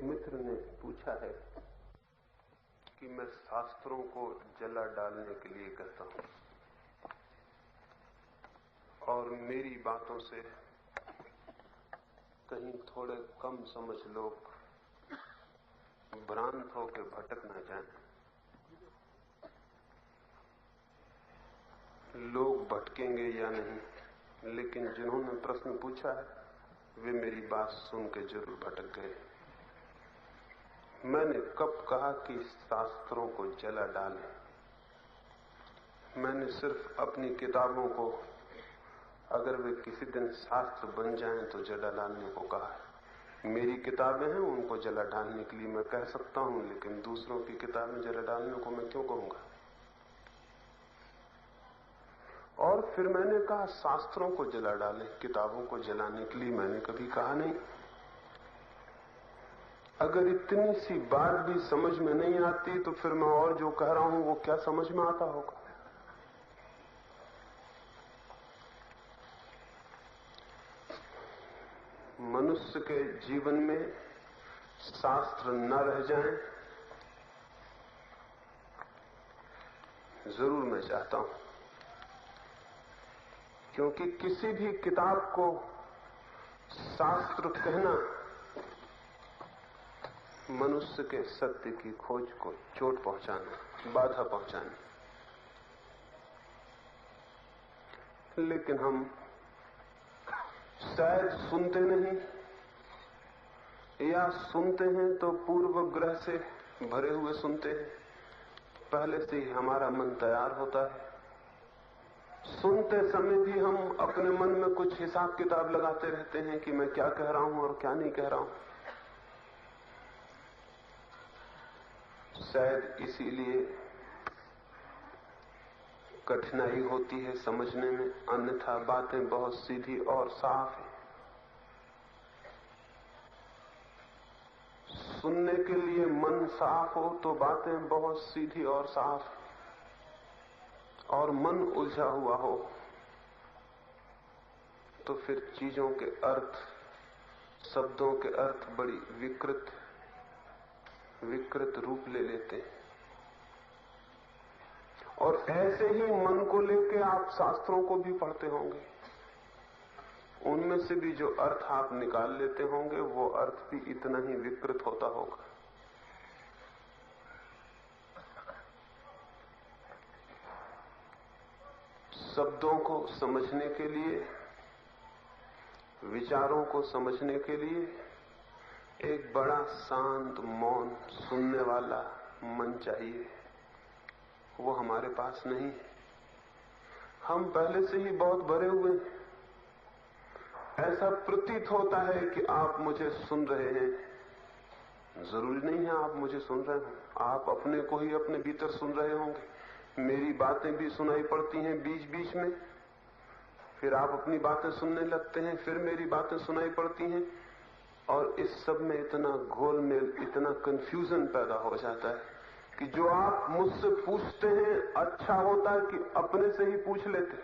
मित्र ने पूछा है कि मैं शास्त्रों को जला डालने के लिए कहता हूं और मेरी बातों से कहीं थोड़े कम समझ लोग भ्रांत होकर भटक न जाएं। लोग भटकेंगे या नहीं, लेकिन जिन्होंने प्रश्न पूछा है वे मेरी बात सुन के जरूर भटक गए। मैंने कब कहा कि शास्त्रों को जला डालें? मैंने सिर्फ अपनी किताबों को, अगर वे किसी दिन शास्त्र बन जाएं तो जला डालने को कहा है। मेरी किताबें हैं, उनको जला डालने के लिए मैं कह सकता हूं, लेकिन दूसरों की किताबें जला डालने को मैं क्यों कहूंगा? और फिर मैंने कहा शास्त्रों को जला डालें, किताबों को जलाने के लिए मैंने कभी कहा नहीं। अगर इतनी सी बात भी समझ में नहीं आती तो फिर मैं और जो कह रहा हूं वो क्या समझ में आता होगा? मनुष्य के जीवन में शास्त्र न रह जाएं, जरूर मैं चाहता हूं, क्योंकि किसी भी किताब को शास्त्र कहना मनुष्य के सत्य की खोज को चोट पहुंचाना, बाधा पहुंचाना। लेकिन हम शायद सुनते नहीं, या सुनते हैं तो पूर्वग्रह से भरे हुए सुनते हैं। पहले से ही हमारा मन तैयार होता है। सुनते समय भी हम अपने मन में कुछ हिसाब किताब लगाते रहते हैं कि मैं क्या कह रहा हूं और क्या नहीं कह रहा हूं। शायद इसीलिए कठिनाई होती है समझने में, अन्यथा बातें बहुत सीधी और साफ हैं। सुनने के लिए मन साफ हो तो बातें बहुत सीधी और साफ हैं, और मन उलझा हुआ हो तो फिर चीजों के अर्थ, शब्दों के अर्थ बड़ी विकृत रूप ले लेते हैं। और ऐसे ही मन को लेकर आप शास्त्रों को भी पढ़ते होंगे। उनमें से भी जो अर्थ आप निकाल लेते होंगे वो अर्थ भी इतना ही विकृत होता होगा। शब्दों को समझने के लिए, विचारों को समझने के लिए एक बड़ा शांत, मौन, सुनने वाला मन चाहिए। वो हमारे पास नहीं है। हम पहले से ही बहुत भरे हुए हैं। ऐसा प्रतीत होता है कि आप मुझे सुन रहे हैं। जरूरी नहीं है आप मुझे सुन रहे हो, आप अपने को ही अपने भीतर सुन रहे होंगे। मेरी बातें भी सुनाई पड़ती हैं बीच बीच में, फिर आप अपनी बातें सुनने लगते हैं, फिर मेरी बातें सुनाई पड़ती हैं, और इस सब में इतना घोलमेल, इतना कंफ्यूजन पैदा हो जाता है कि जो आप मुझसे पूछते हैं अच्छा होता है कि अपने से ही पूछ लेते,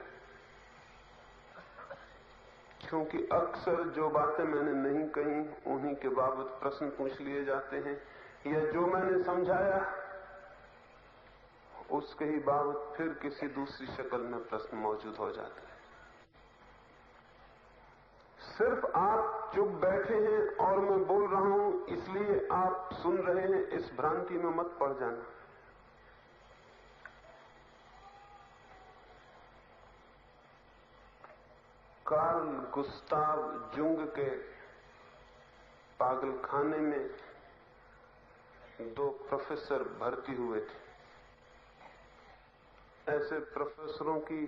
क्योंकि अक्सर जो बातें मैंने नहीं कही उन्हीं के बाबत प्रश्न पूछ लिए जाते हैं, या जो मैंने समझाया उसके ही बाबत फिर किसी दूसरी शक्ल में प्रश्न मौजूद हो जाता है। सिर्फ आप चुप बैठे हैं और मैं बोल रहा हूं इसलिए आप सुन रहे हैं, इस भ्रांति में मत पड़ जाना। कार्ल गुस्ताव जुंग के पागलखाने में 2 प्रोफेसर भर्ती हुए थे। ऐसे प्रोफेसरों की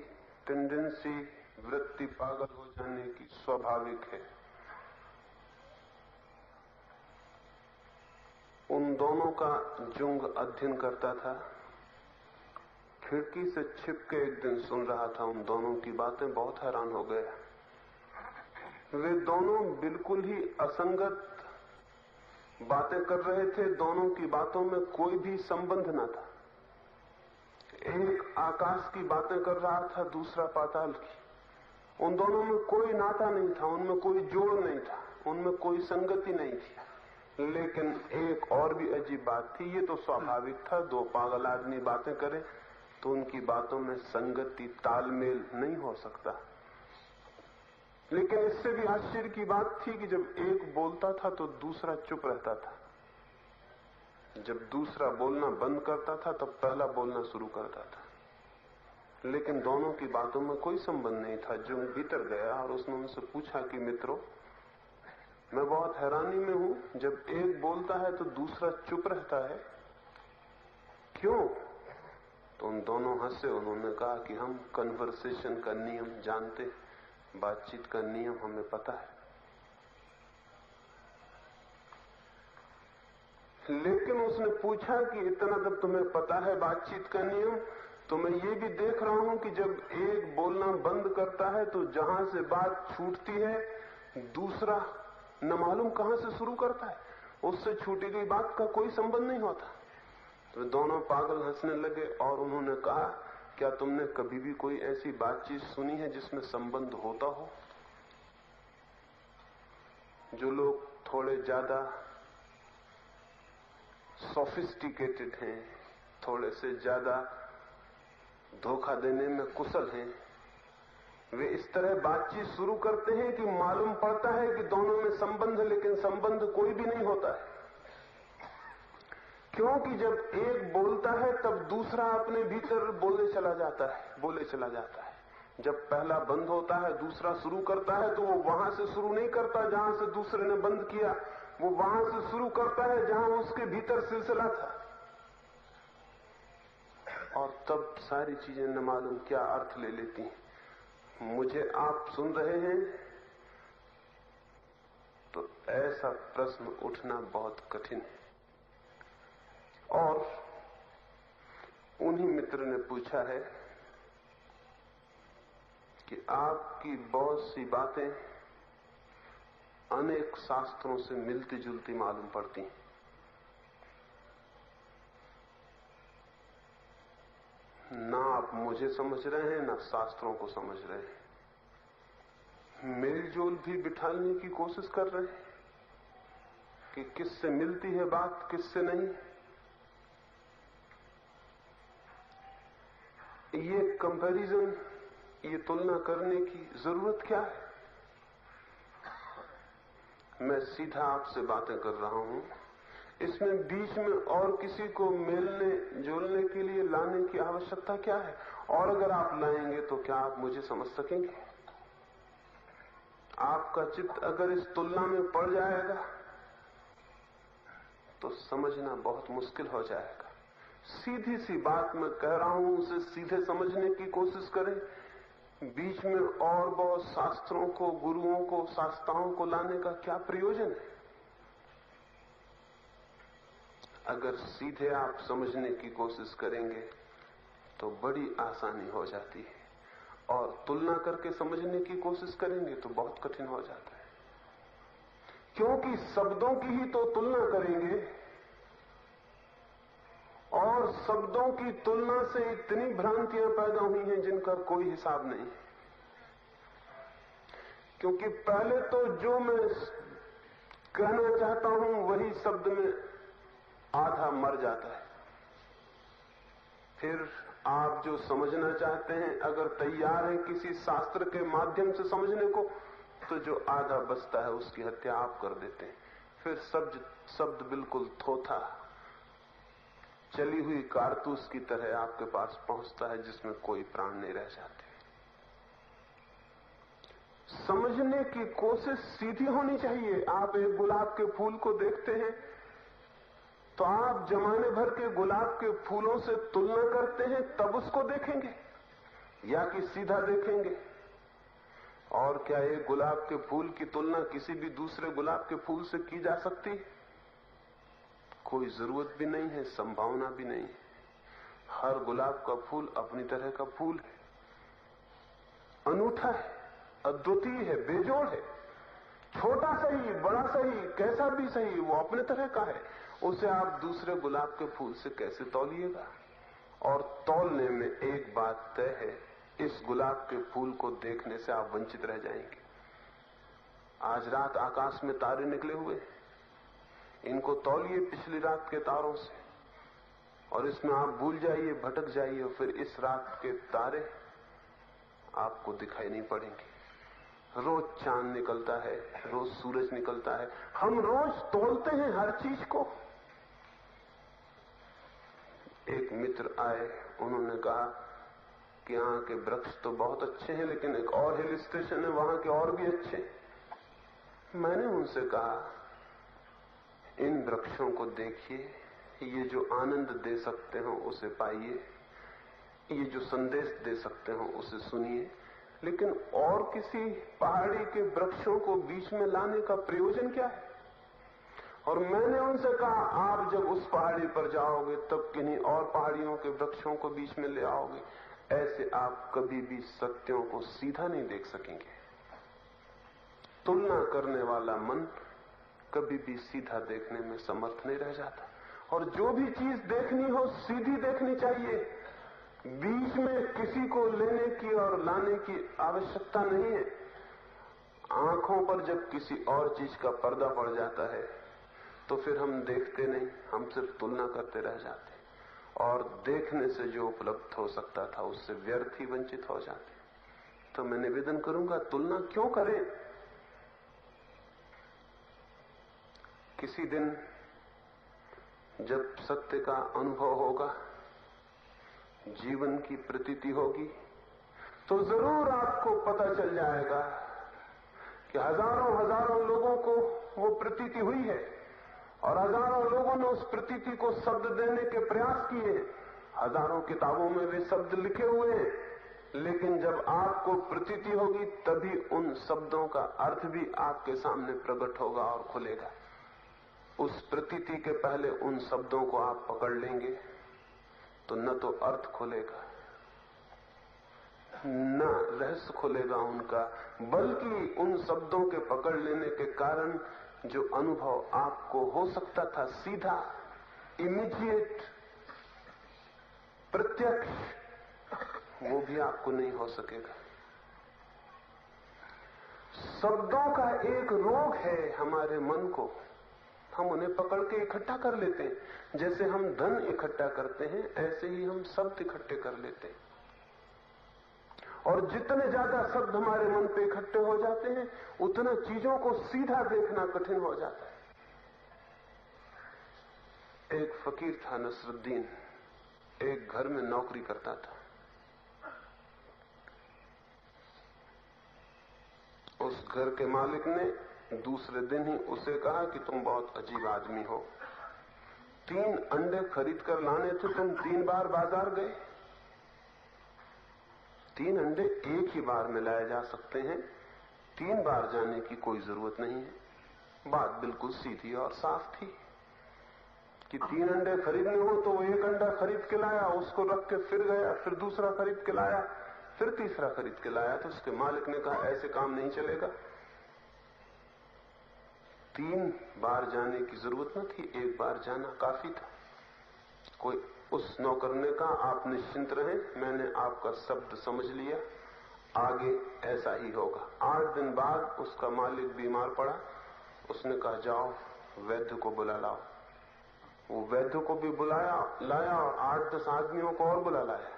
टेंडेंसी, वृत्ति पागल हो जाने की स्वाभाविक है। उन दोनों का जुंग अध्ययन करता था। खिड़की से छिप के एक दिन सुन रहा था उन दोनों की बातें, बहुत हैरान हो गया। वे दोनों बिल्कुल ही असंगत बातें कर रहे थे। दोनों की बातों में कोई भी संबंध न था। एक आकाश की बातें कर रहा था, दूसरा पाताल की। उन दोनों में कोई नाता नहीं था, उनमें कोई जोड़ नहीं था, उनमें कोई संगति नहीं थी। लेकिन एक और भी अजीब बात थी। ये तो स्वाभाविक था, दो पागल आदमी बातें करें तो उनकी बातों में संगति, तालमेल नहीं हो सकता। लेकिन इससे भी आश्चर्य की बात थी कि जब एक बोलता था तो दूसरा चुप रहता था, जब दूसरा बोलना बंद करता था तब पहला बोलना शुरू करता था। लेकिन दोनों की बातों में कोई संबंध नहीं था। जो भीतर गया और उसने उनसे पूछा कि मित्रों, मैं बहुत हैरानी में हूं, जब एक बोलता है तो दूसरा चुप रहता है, क्यों? तो उन दोनों हंसे। उन्होंने कहा कि हम कन्वर्सेशन का नियम जानते, बातचीत का नियम हमें पता है। लेकिन उसने पूछा कि इतना जब तुम्हें पता है बातचीत का नियम, तो मैं ये भी देख रहा हूं कि जब एक बोलना बंद करता है तो जहां से बात छूटती है दूसरा न मालूम कहां से शुरू करता है, उससे छूटी गई बात का कोई संबंध नहीं होता। तो दोनों पागल हंसने लगे और उन्होंने कहा, क्या तुमने कभी भी कोई ऐसी बातचीत सुनी है जिसमें संबंध होता हो? जो लोग थोड़े ज्यादा सोफिस्टिकेटेड हैं, थोड़े से ज्यादा धोखा देने में कुशल हैं, वे इस तरह बातचीत शुरू करते हैं कि मालूम पड़ता है कि दोनों में संबंध है, लेकिन संबंध कोई भी नहीं होता है। क्योंकि जब एक बोलता है तब दूसरा अपने भीतर बोले चला जाता है। जब पहला बंद होता है दूसरा शुरू करता है, तो वो वहां से शुरू नहीं करता जहां से दूसरे ने बंद किया, वो वहां से शुरू करता है जहां उसके भीतर सिलसिला था। और तब सारी चीजें न मालूम क्या अर्थ ले लेती हैं। मुझे आप सुन रहे हैं तो ऐसा प्रश्न उठना बहुत कठिन है। और उन्हीं मित्र ने पूछा है कि आपकी बहुत सी बातें अनेक शास्त्रों से मिलती जुलती मालूम पड़ती हैं। ना आप मुझे समझ रहे हैं, ना शास्त्रों को समझ रहे हैं। मेलजोल भी बिठाने की कोशिश कर रहे हैं कि किससे मिलती है बात, किससे नहीं। ये कंपैरिजन, ये तुलना करने की जरूरत क्या है? मैं सीधा आपसे बातें कर रहा हूं, इसमें बीच में और किसी को मेलने जोड़ने के लिए लाने की आवश्यकता क्या है? और अगर आप लाएंगे तो क्या आप मुझे समझ सकेंगे? आपका चित्त अगर इस तुलना में पड़ जाएगा तो समझना बहुत मुश्किल हो जाएगा। सीधी सी बात मैं कह रहा हूं, उसे सीधे समझने की कोशिश करें। बीच में और बहुत शास्त्रों को, गुरुओं को, शास्त्राओं को लाने का क्या प्रयोजन है? अगर सीधे आप समझने की कोशिश करेंगे तो बड़ी आसानी हो जाती है, और तुलना करके समझने की कोशिश करेंगे तो बहुत कठिन हो जाता है। क्योंकि शब्दों की ही तो तुलना करेंगे, और शब्दों की तुलना से इतनी भ्रांतियां पैदा हुई हैं जिनका कोई हिसाब नहीं। क्योंकि पहले तो जो मैं कहना चाहता हूं वही शब्द में आधा मर जाता है। फिर आप जो समझना चाहते हैं, अगर तैयार हैं किसी शास्त्र के माध्यम से समझने को, तो जो आधा बचता है उसकी हत्या आप कर देते हैं। फिर शब्द बिल्कुल थोथा, चली हुई कारतूस की तरह आपके पास पहुंचता है जिसमें कोई प्राण नहीं रह जाते। समझने की कोशिश सीधी होनी चाहिए। आप एक गुलाब के फूल को देखते हैं तो आप जमाने भर के गुलाब के फूलों से तुलना करते हैं, तब उसको देखेंगे या कि सीधा देखेंगे? और क्या एक गुलाब के फूल की तुलना किसी भी दूसरे गुलाब के फूल से की जा सकती है? कोई जरूरत भी नहीं है, संभावना भी नहीं है। हर गुलाब का फूल अपनी तरह का फूल है, अनूठा है, अद्वितीय है, बेजोड़ है। छोटा सही, बड़ा सही, कैसा भी सही, वो अपने तरह का है। उसे आप दूसरे गुलाब के फूल से कैसे तौलिएगा? और तौलने में एक बात तय है, इस गुलाब के फूल को देखने से आप वंचित रह जाएंगे। आज रात आकाश में तारे निकले हुए, इनको तौलिए पिछली रात के तारों से, और इसमें आप भूल जाइए, भटक जाइए, और फिर इस रात के तारे आपको दिखाई नहीं पड़ेंगे। रोज चांद निकलता है, रोज सूरज निकलता है, हम रोज तोलते हैं हर चीज को। एक मित्र आए, उन्होंने कहा कि यहाँ के वृक्ष तो बहुत अच्छे हैं, लेकिन एक और हिल स्टेशन है, वहां के और भी अच्छे हैं। मैंने उनसे कहा, इन वृक्षों को देखिए, ये जो आनंद दे सकते हो उसे पाइए, ये जो संदेश दे सकते हो उसे सुनिए, लेकिन और किसी पहाड़ी के वृक्षों को बीच में लाने का प्रयोजन क्या है? और मैंने उनसे कहा, आप जब उस पहाड़ी पर जाओगे तब किन्हीं और पहाड़ियों के वृक्षों को बीच में ले आओगे। ऐसे आप कभी भी सत्यों को सीधा नहीं देख सकेंगे। तुलना करने वाला मन कभी भी सीधा देखने में समर्थ नहीं रह जाता। और जो भी चीज देखनी हो सीधी देखनी चाहिए, बीच में किसी को लेने की और लाने की आवश्यकता नहीं है। आंखों पर जब किसी और चीज का पर्दा पड़ जाता है तो फिर हम देखते नहीं, हम सिर्फ तुलना करते रह जाते, और देखने से जो उपलब्ध हो सकता था उससे व्यर्थ ही वंचित हो जाते। तो मैं निवेदन करूंगा, तुलना क्यों करें? किसी दिन जब सत्य का अनुभव होगा, जीवन की प्रतीति होगी, तो जरूर आपको पता चल जाएगा कि हजारों हजारों लोगों को वो प्रतीति हुई है, और हजारों लोगों ने उस प्रतीति को शब्द देने के प्रयास किए। हजारों किताबों में वे शब्द लिखे हुए हैं, लेकिन जब आपको प्रतीति होगी तभी उन शब्दों का अर्थ भी आपके सामने प्रकट होगा और खुलेगा। उस प्रतीति के पहले उन शब्दों को आप पकड़ लेंगे तो न तो अर्थ खुलेगा, न रहस्य खुलेगा उनका, बल्कि उन शब्दों के पकड़ लेने के कारण जो अनुभव आपको हो सकता था सीधा, इमीडिएट, प्रत्यक्ष, वो भी आपको नहीं हो सकेगा। शब्दों का एक रोग है हमारे मन को, हम उन्हें पकड़ के इकट्ठा कर लेते हैं। जैसे हम धन इकट्ठा करते हैं, ऐसे ही हम शब्द इकट्ठे कर लेते हैं, और जितने ज्यादा शब्द हमारे मन पे इकट्ठे हो जाते हैं उतना चीजों को सीधा देखना कठिन हो जाता है। एक फकीर था नसरुद्दीन, एक घर में नौकरी करता था। उस घर के मालिक ने दूसरे दिन ही उसे कहा कि तुम बहुत अजीब आदमी हो, 3 अंडे खरीद कर लाने थे, तुम 3 बार बाजार गए। 3 अंडे एक ही बार में लाए जा सकते हैं, 3 बार जाने की कोई जरूरत नहीं है। बात बिल्कुल सीधी और साफ थी कि 3 अंडे खरीदने हो तो वो 1 अंडा खरीद के लाया, उसको रख के फिर गया, फिर दूसरा खरीद के लाया, फिर तीसरा खरीद के लाया। तो उसके मालिक ने कहा, ऐसे काम नहीं चलेगा, 3 बार जाने की जरूरत न थी, 1 बार जाना काफी था। कोई उस नौकर ने कहा, आप निश्चिंत रहें, मैंने आपका शब्द समझ लिया, आगे ऐसा ही होगा। 8 दिन बाद उसका मालिक बीमार पड़ा। उसने कहा, जाओ वैद्य को बुला लाओ। वो वैद्य को भी बुलाया, लाया, और 8-10 आदमियों को और बुला लाया।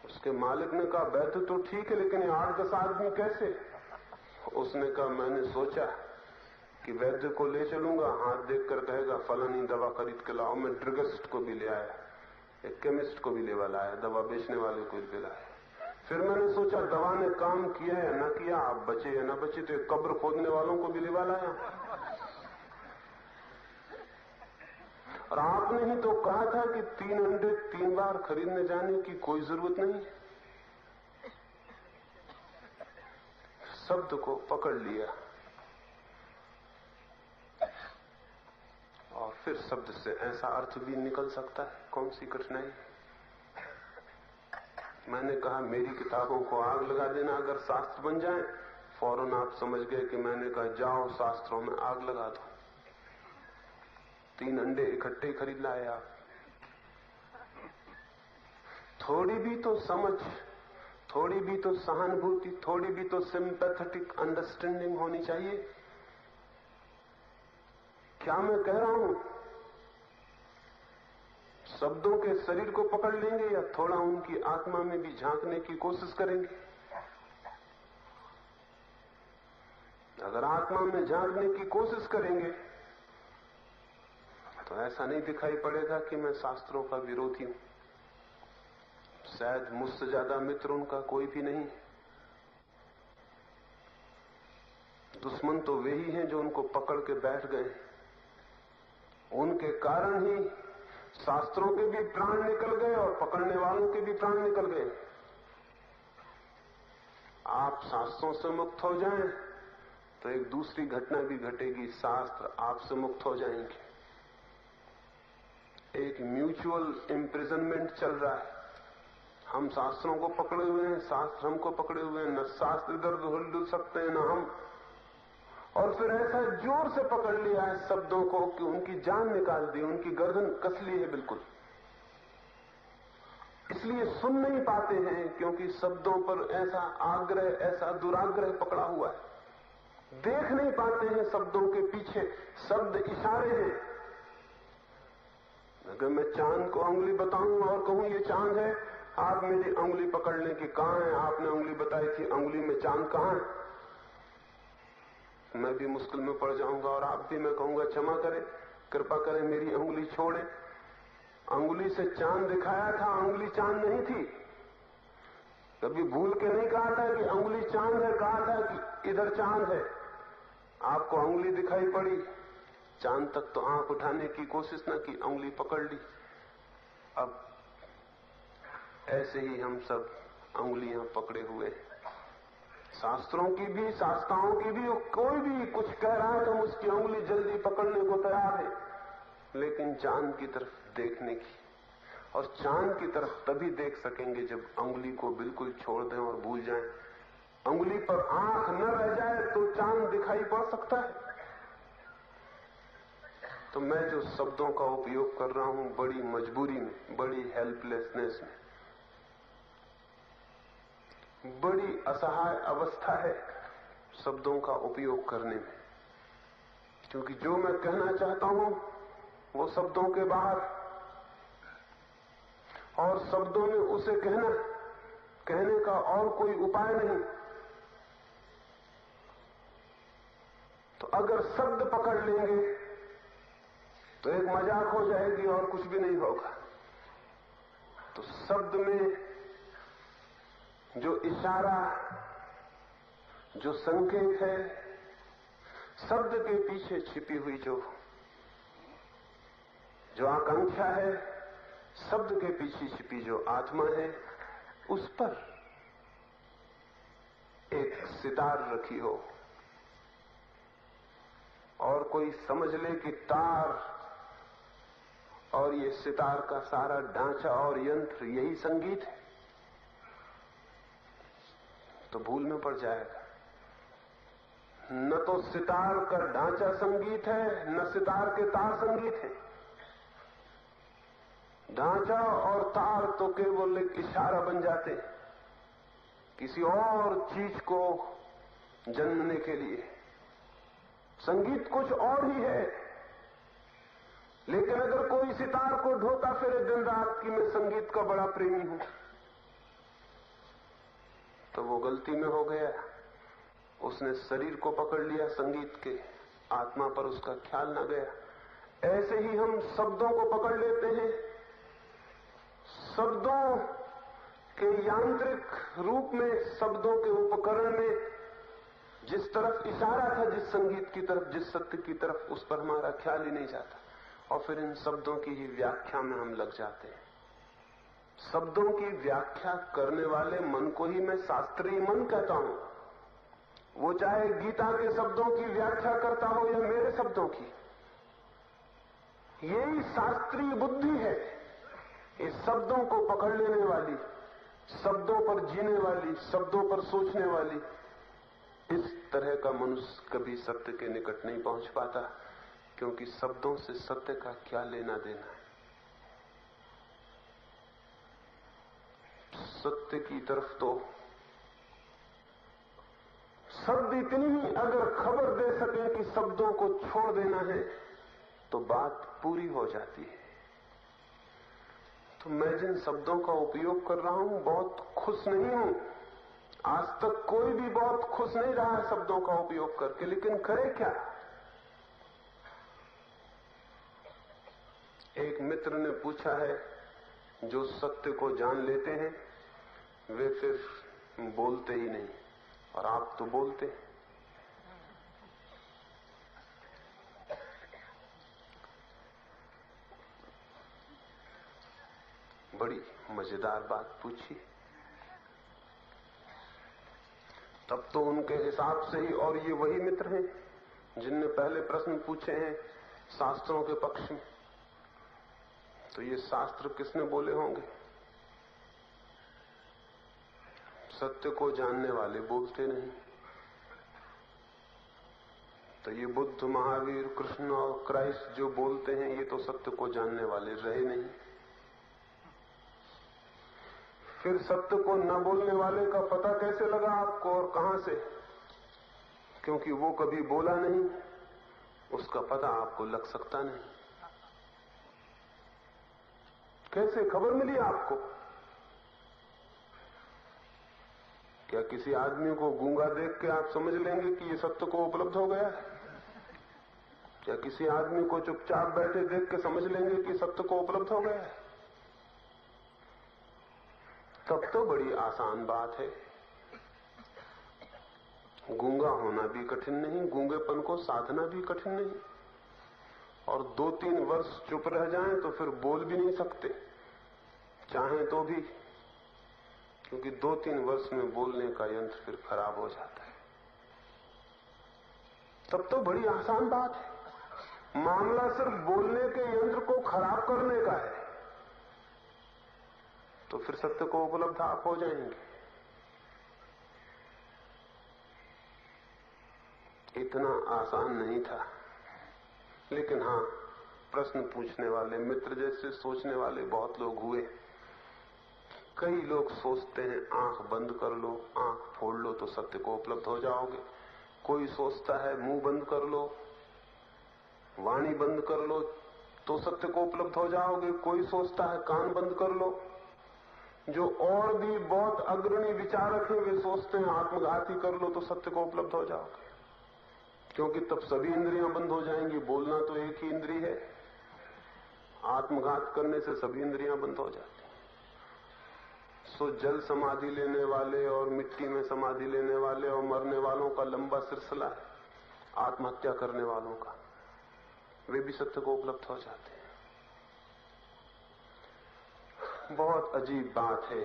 उसके मालिक ने कहा, वैद्य तो ठीक है, लेकिन 8-10 आदमी कैसे? उसने कहा, मैंने सोचा कि वैद्य को ले चलूंगा, हाथ देखकर कहेगा फलानी दवा खरीद के लाओ। मैं ड्रगिस्ट को भी ले आया, एक केमिस्ट को भी ले लाया, दवा बेचने वाले को भी लाया। फिर मैंने सोचा दवा ने काम किया या न किया, आप बचे या न बचे, तो एक कब्र खोदने वालों को भी ले लाया। और आपने ही तो कहा था कि 3 अंडे 3 बार खरीदने जाने की कोई जरूरत नहीं है। शब्द को पकड़ लिया और फिर शब्द से ऐसा अर्थ भी निकल सकता है, कौन सी कठिनाई। मैंने कहा, मेरी किताबों को आग लगा देना अगर शास्त्र बन जाए। फौरन आप समझ गए कि मैंने कहा, जाओ शास्त्रों में आग लगा दो। 3 अंडे इकट्ठे खरीद लाए आप। थोड़ी भी तो समझ, थोड़ी भी तो सहानुभूति, थोड़ी भी तो सिंपैथेटिक अंडरस्टैंडिंग होनी चाहिए क्या मैं कह रहा हूं शब्दों के शरीर को पकड़ लेंगे या थोड़ा उनकी आत्मा में भी झांकने की कोशिश करेंगे? अगर आत्मा में झांकने की कोशिश करेंगे तो ऐसा नहीं दिखाई पड़ेगा कि मैं शास्त्रों का विरोधी हूं। शायद मुझसे ज्यादा मित्र उनका कोई भी नहीं। दुश्मन तो वे ही हैं जो उनको पकड़ के बैठ गए। उनके कारण ही शास्त्रों के भी प्राण निकल गए और पकड़ने वालों के भी प्राण निकल गए। आप शास्त्रों से मुक्त हो जाएं तो एक दूसरी घटना भी घटेगी, शास्त्र आपसे मुक्त हो जाएंगे। एक म्यूचुअल इम्प्रिजनमेंट चल रहा है। हम शास्त्रों को पकड़े हुए हैं, शास्त्र हमको पकड़े हुए हैं। न शास्त्र इधर हिल सकते हैं न हम। और फिर ऐसा जोर से पकड़ लिया है शब्दों को कि उनकी जान निकाल दी, उनकी गर्दन कस ली है बिल्कुल। इसलिए सुन नहीं पाते हैं क्योंकि शब्दों पर ऐसा आग्रह, ऐसा दुराग्रह पकड़ा हुआ है। देख नहीं पाते हैं शब्दों के पीछे शब्द इशारे हैं। अगर मैं चांद को उंगली बताऊं और कहूं ये चांद है, आप मेरी उंगली पकड़ लें कि कहां है। आपने उंगली बताई थी, उंगली में चांद कहां है? मैं भी मुश्किल में पड़ जाऊंगा और आप भी। मैं कहूंगा क्षमा करें, कृपा करें, मेरी उंगली छोड़ें। उंगली से चांद दिखाया था, उंगली चांद नहीं थी। कभी भूल के नहीं कहा था कि उंगली चांद है, कहा था कि इधर चांद है। आपको उंगली दिखाई पड़ी, चांद तक तो आंख उठाने की कोशिश न की, उंगली पकड़ ली। अब ऐसे ही हम सब उंगलियां पकड़े हुए हैं। शास्त्रों की भी, शास्त्राओं की भी। कोई भी कुछ कह रहा है तो हम उसकी उंगली जल्दी पकड़ने को तैयार है, लेकिन चांद की तरफ देखने की। और चांद की तरफ तभी देख सकेंगे जब उंगली को बिल्कुल छोड़ दें और भूल जाएं। उंगली पर आंख न रह जाए तो चांद दिखाई पड़ सकता है। तो मैं जो शब्दों का उपयोग कर रहा हूं बड़ी मजबूरी में, बड़ी हेल्पलेसनेस में, बड़ी असहाय अवस्था है शब्दों का उपयोग करने में। क्योंकि जो मैं कहना चाहता हूं वो शब्दों के बाहर, और शब्दों में उसे कहने का और कोई उपाय नहीं। तो अगर शब्द पकड़ लेंगे तो एक मजाक हो जाएगी और कुछ भी नहीं होगा। तो शब्द में जो इशारा, जो संकेत है, शब्द के पीछे छिपी हुई जो आकांक्षा है, शब्द के पीछे छिपी जो आत्मा है, उस पर एक सितार रखी हो और कोई समझ ले कि तार और ये सितार का सारा ढांचा और यंत्र यही संगीत है, तो भूल में पड़ जाएगा। न तो सितार का ढांचा संगीत है, न सितार के तार संगीत है। ढांचा और तार तो केवल एक इशारा बन जाते हैं किसी और चीज को जन्मने के लिए। संगीत कुछ और ही है। लेकिन अगर कोई सितार को ढोता फिरे दिन रात कि मैं संगीत का बड़ा प्रेमी हूं, तो वो गलती में हो गया। उसने शरीर को पकड़ लिया संगीत के, आत्मा पर उसका ख्याल न गया। ऐसे ही हम शब्दों को पकड़ लेते हैं। शब्दों के यांत्रिक रूप में, शब्दों के उपकरण में जिस तरफ इशारा था, जिस संगीत की तरफ, जिस सत्य की तरफ, उस पर हमारा ख्याल ही नहीं जाता। और फिर इन शब्दों की ही व्याख्या में हम लग जाते हैं। शब्दों की व्याख्या करने वाले मन को ही मैं शास्त्रीय मन कहता हूं। वो चाहे गीता के शब्दों की व्याख्या करता हो या मेरे शब्दों की, यही शास्त्रीय बुद्धि है। इस शब्दों को पकड़ लेने वाली, शब्दों पर जीने वाली, शब्दों पर सोचने वाली। इस तरह का मनुष्य कभी सत्य के निकट नहीं पहुंच पाता, क्योंकि शब्दों से सत्य का क्या लेना देना है। सत्य की तरफ तो शब्द इतनी ही अगर खबर दे सके कि शब्दों को छोड़ देना है, तो बात पूरी हो जाती है। तो मैं जिन शब्दों का उपयोग कर रहा हूं बहुत खुश नहीं हूं। आज तक कोई भी बहुत खुश नहीं रहा है शब्दों का उपयोग करके, लेकिन करे क्या? एक मित्र ने पूछा है, जो सत्य को जान लेते हैं वे फिर बोलते ही नहीं, और आप तो बोलते हैं। बड़ी मजेदार बात पूछी। तब तो उनके हिसाब से ही, और ये वही मित्र हैं जिनने पहले प्रश्न पूछे हैं शास्त्रों के पक्ष में, तो ये शास्त्र किसने बोले होंगे? सत्य को जानने वाले बोलते नहीं। तो ये बुद्ध, महावीर, कृष्ण और क्राइस्ट जो बोलते हैं, ये तो सत्य को जानने वाले रहे नहीं। फिर सत्य को न बोलने वाले का पता कैसे लगा आपको, और कहां से? क्योंकि वो कभी बोला नहीं, उसका पता आपको लग सकता नहीं। कैसे खबर मिली आपको? क्या किसी आदमी को गूंगा देख के आप समझ लेंगे कि ये सत्य को उपलब्ध हो गया है? क्या किसी आदमी को चुपचाप बैठे देख के समझ लेंगे कि सत्य को उपलब्ध हो गया है? तब तो बड़ी आसान बात है। गूंगा होना भी कठिन नहीं, गूंगेपन को साधना भी कठिन नहीं, और 2-3 वर्ष चुप रह जाएं तो फिर बोल भी नहीं सकते, चाहें तो भी, क्योंकि 2-3 वर्ष में बोलने का यंत्र फिर खराब हो जाता है। तब तो बड़ी आसान बात है। मामला सिर्फ बोलने के यंत्र को खराब करने का है, तो फिर सत्य को उपलब्ध आप हो जाएंगे। इतना आसान नहीं था, लेकिन हां, प्रश्न पूछने वाले मित्र जैसे सोचने वाले बहुत लोग हुए। कई लोग सोचते हैं आंख बंद कर लो, आंख फोड़ लो तो सत्य को उपलब्ध हो जाओगे। कोई सोचता है मुंह बंद कर लो, वाणी बंद कर लो तो सत्य को उपलब्ध हो जाओगे। कोई सोचता है कान बंद कर लो। जो और भी बहुत अग्रणी विचारक हैं वे सोचते हैं आत्मघाती कर लो तो सत्य को उपलब्ध हो जाओगे, क्योंकि तब सभी इंद्रियां बंद हो जाएंगी। बोलना तो एक ही इंद्री है, आत्मघात करने से सभी इंद्रियां बंद हो जाती। सो जल समाधि लेने वाले और मिट्टी में समाधि लेने वाले और मरने वालों का लंबा सिलसिला है, आत्महत्या करने वालों का, वे भी सत्य को उपलब्ध हो जाते हैं। बहुत अजीब बात है।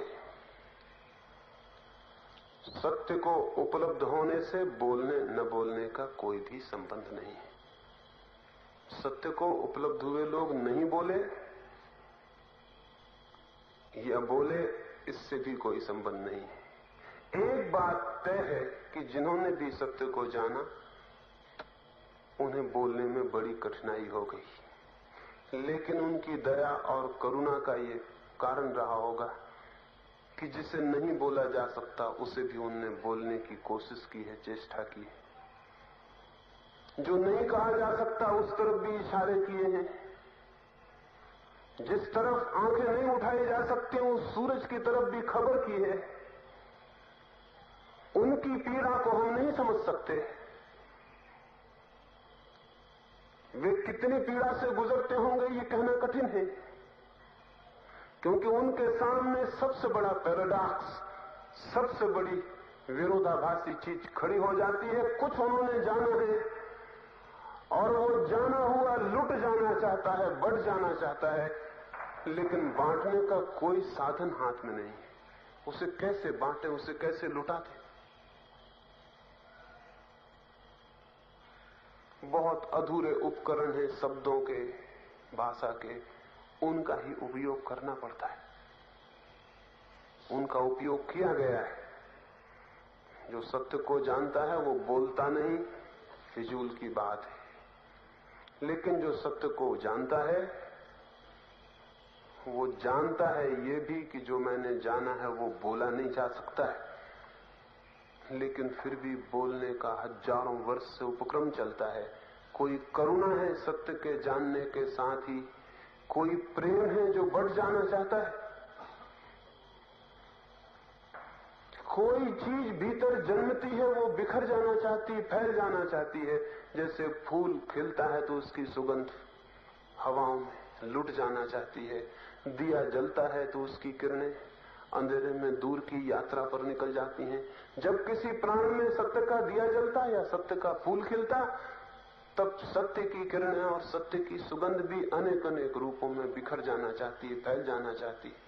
सत्य को उपलब्ध होने से बोलने न बोलने का कोई भी संबंध नहीं है। सत्य को उपलब्ध हुए लोग नहीं बोले या बोले, इससे भी कोई संबंध नहीं है। एक बात तय है कि जिन्होंने भी सत्य को जाना, उन्हें बोलने में बड़ी कठिनाई हो गई, लेकिन उनकी दया और करुणा का ये कारण रहा होगा कि जिसे नहीं बोला जा सकता उसे भी उनने बोलने की कोशिश की है, चेष्टा की है। जो नहीं कहा जा सकता उस तरफ भी इशारे किए हैं। जिस तरफ आंखें नहीं उठाई जा सकती उस सूरज की तरफ भी खबर की है। उनकी पीड़ा को हम नहीं समझ सकते, वे कितनी पीड़ा से गुजरते होंगे ये कहना कठिन है, क्योंकि उनके सामने सबसे बड़ा पैराडॉक्स, सबसे बड़ी विरोधाभासी चीज खड़ी हो जाती है। कुछ उन्होंने जाना है और वो जाना हुआ लुट जाना चाहता है, बढ़ जाना चाहता है, लेकिन बांटने का कोई साधन हाथ में नहीं है। उसे कैसे बांटे, उसे कैसे लुटा दे? बहुत अधूरे उपकरण है शब्दों के, भाषा के, उनका ही उपयोग करना पड़ता है। उनका उपयोग किया गया है। जो सत्य को जानता है वो बोलता नहीं, फिजूल की बात है। लेकिन जो सत्य को जानता है वो जानता है ये भी कि जो मैंने जाना है वो बोला नहीं जा सकता है, लेकिन फिर भी बोलने का हजारों वर्ष से उपक्रम चलता है। कोई करुणा है सत्य के जानने के साथ ही, कोई प्रेम है जो बढ़ जाना चाहता है, कोई चीज भीतर जन्मती है वो बिखर जाना चाहती, फैल जाना चाहती है। जैसे फूल खिलता है तो उसकी सुगंध हवाओं में लुट जाना चाहती है, दिया जलता है तो उसकी किरणें अंधेरे में दूर की यात्रा पर निकल जाती हैं। जब किसी प्राण में सत्य का दिया जलता या सत्य का फूल खिलता, तब सत्य की किरणें और सत्य की सुगंध भी अनेक अनेक रूपों में बिखर जाना चाहती है, फैल जाना चाहती है।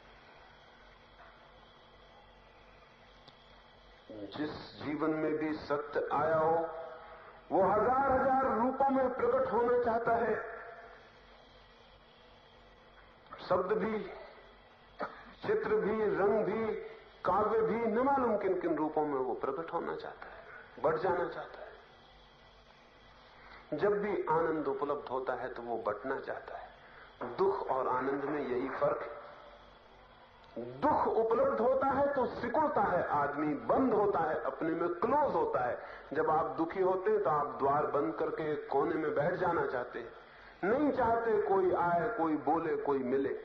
जिस जीवन में भी सत्य आया हो वो हजार हजार रूपों में प्रकट होना चाहता है। शब्द भी, चित्र भी, रंग भी, काव्य भी, न मालूम किन किन रूपों में वो प्रकट होना चाहता है, बढ़ जाना चाहता है। जब भी आनंद उपलब्ध होता है तो वो बंटना चाहता है। दुख और आनंद में यही फर्क है। दुख उपलब्ध होता है तो सिकुड़ता है आदमी, बंद होता है, अपने में क्लोज होता है। जब आप दुखी होते हैं तो आप द्वार बंद करके एक कोने में बैठ जाना चाहते हैं, नहीं चाहते कोई आए, कोई बोले, कोई मिले।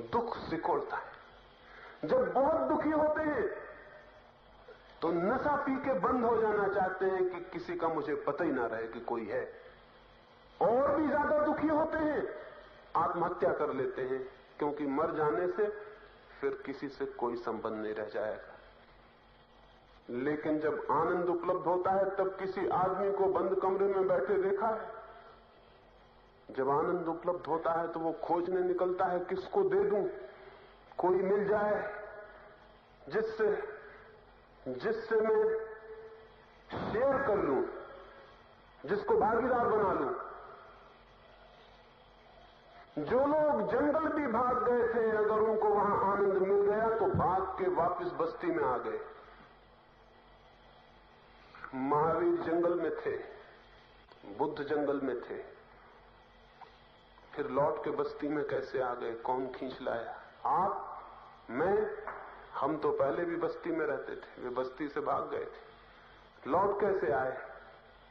दुख सिकुड़ता है। जब बहुत दुखी होते हैं तो नशा पी के बंद हो जाना चाहते हैं कि किसी का मुझे पता ही ना रहे कि कोई है। और भी ज्यादा दुखी होते हैं, आत्महत्या कर लेते हैं, क्योंकि मर जाने से फिर किसी से कोई संबंध नहीं रह जाएगा। लेकिन जब आनंद उपलब्ध होता है तब किसी आदमी को बंद कमरे में बैठे देखा है? जब आनंद उपलब्ध होता है तो वो खोजने निकलता है, किसको दे दूं, कोई मिल जाए जिससे मैं शेयर कर लूं, जिसको भागीदार बना लूं। जो लोग जंगल भी भाग गए थे, अगर उनको वहां आनंद मिल गया तो भाग के वापस बस्ती में आ गए। महावीर जंगल में थे, बुद्ध जंगल में थे, फिर लौट के बस्ती में कैसे आ गए? कौन खींच लाया? आप, मैं, हम तो पहले भी बस्ती में रहते थे, वे बस्ती से भाग गए थे। लौट कैसे आए?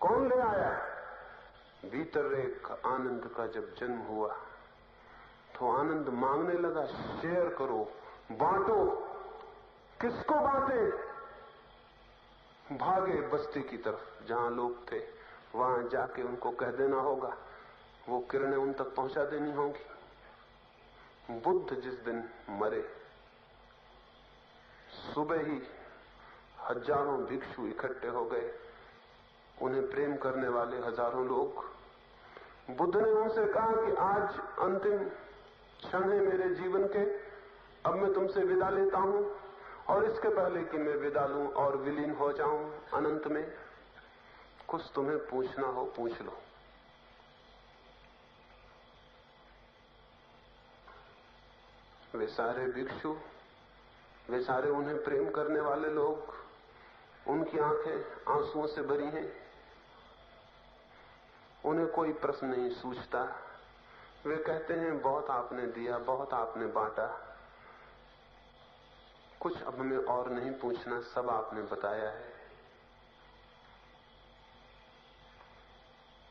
कौन ले आया? भीतर एक आनंद का जब जन्म हुआ तो आनंद मांगने लगा, शेयर करो, बांटो। किसको बांटे? भागे बस्ती की तरफ जहां लोग थे, वहां जाके उनको कह देना होगा, वो किरणें उन तक पहुंचा देनी होंगी। बुद्ध जिस दिन मरे, सुबह ही हजारों भिक्षु इकट्ठे हो गए, उन्हें प्रेम करने वाले हजारों लोग। बुद्ध ने उनसे कहा कि आज अंतिम क्षण है मेरे जीवन के, अब मैं तुमसे विदा लेता हूं, और इसके पहले कि मैं विदा लूं और विलीन हो जाऊं अनंत में, कुछ तुम्हें पूछना हो पूछ लो। वे सारे भिक्षु, वे सारे उन्हें प्रेम करने वाले लोग, उनकी आंखें आंसुओं से भरी हैं। उन्हें कोई प्रश्न नहीं सूझता। वे कहते हैं, बहुत आपने दिया, बहुत आपने बांटा, कुछ अब हमें और नहीं पूछना, सब आपने बताया है।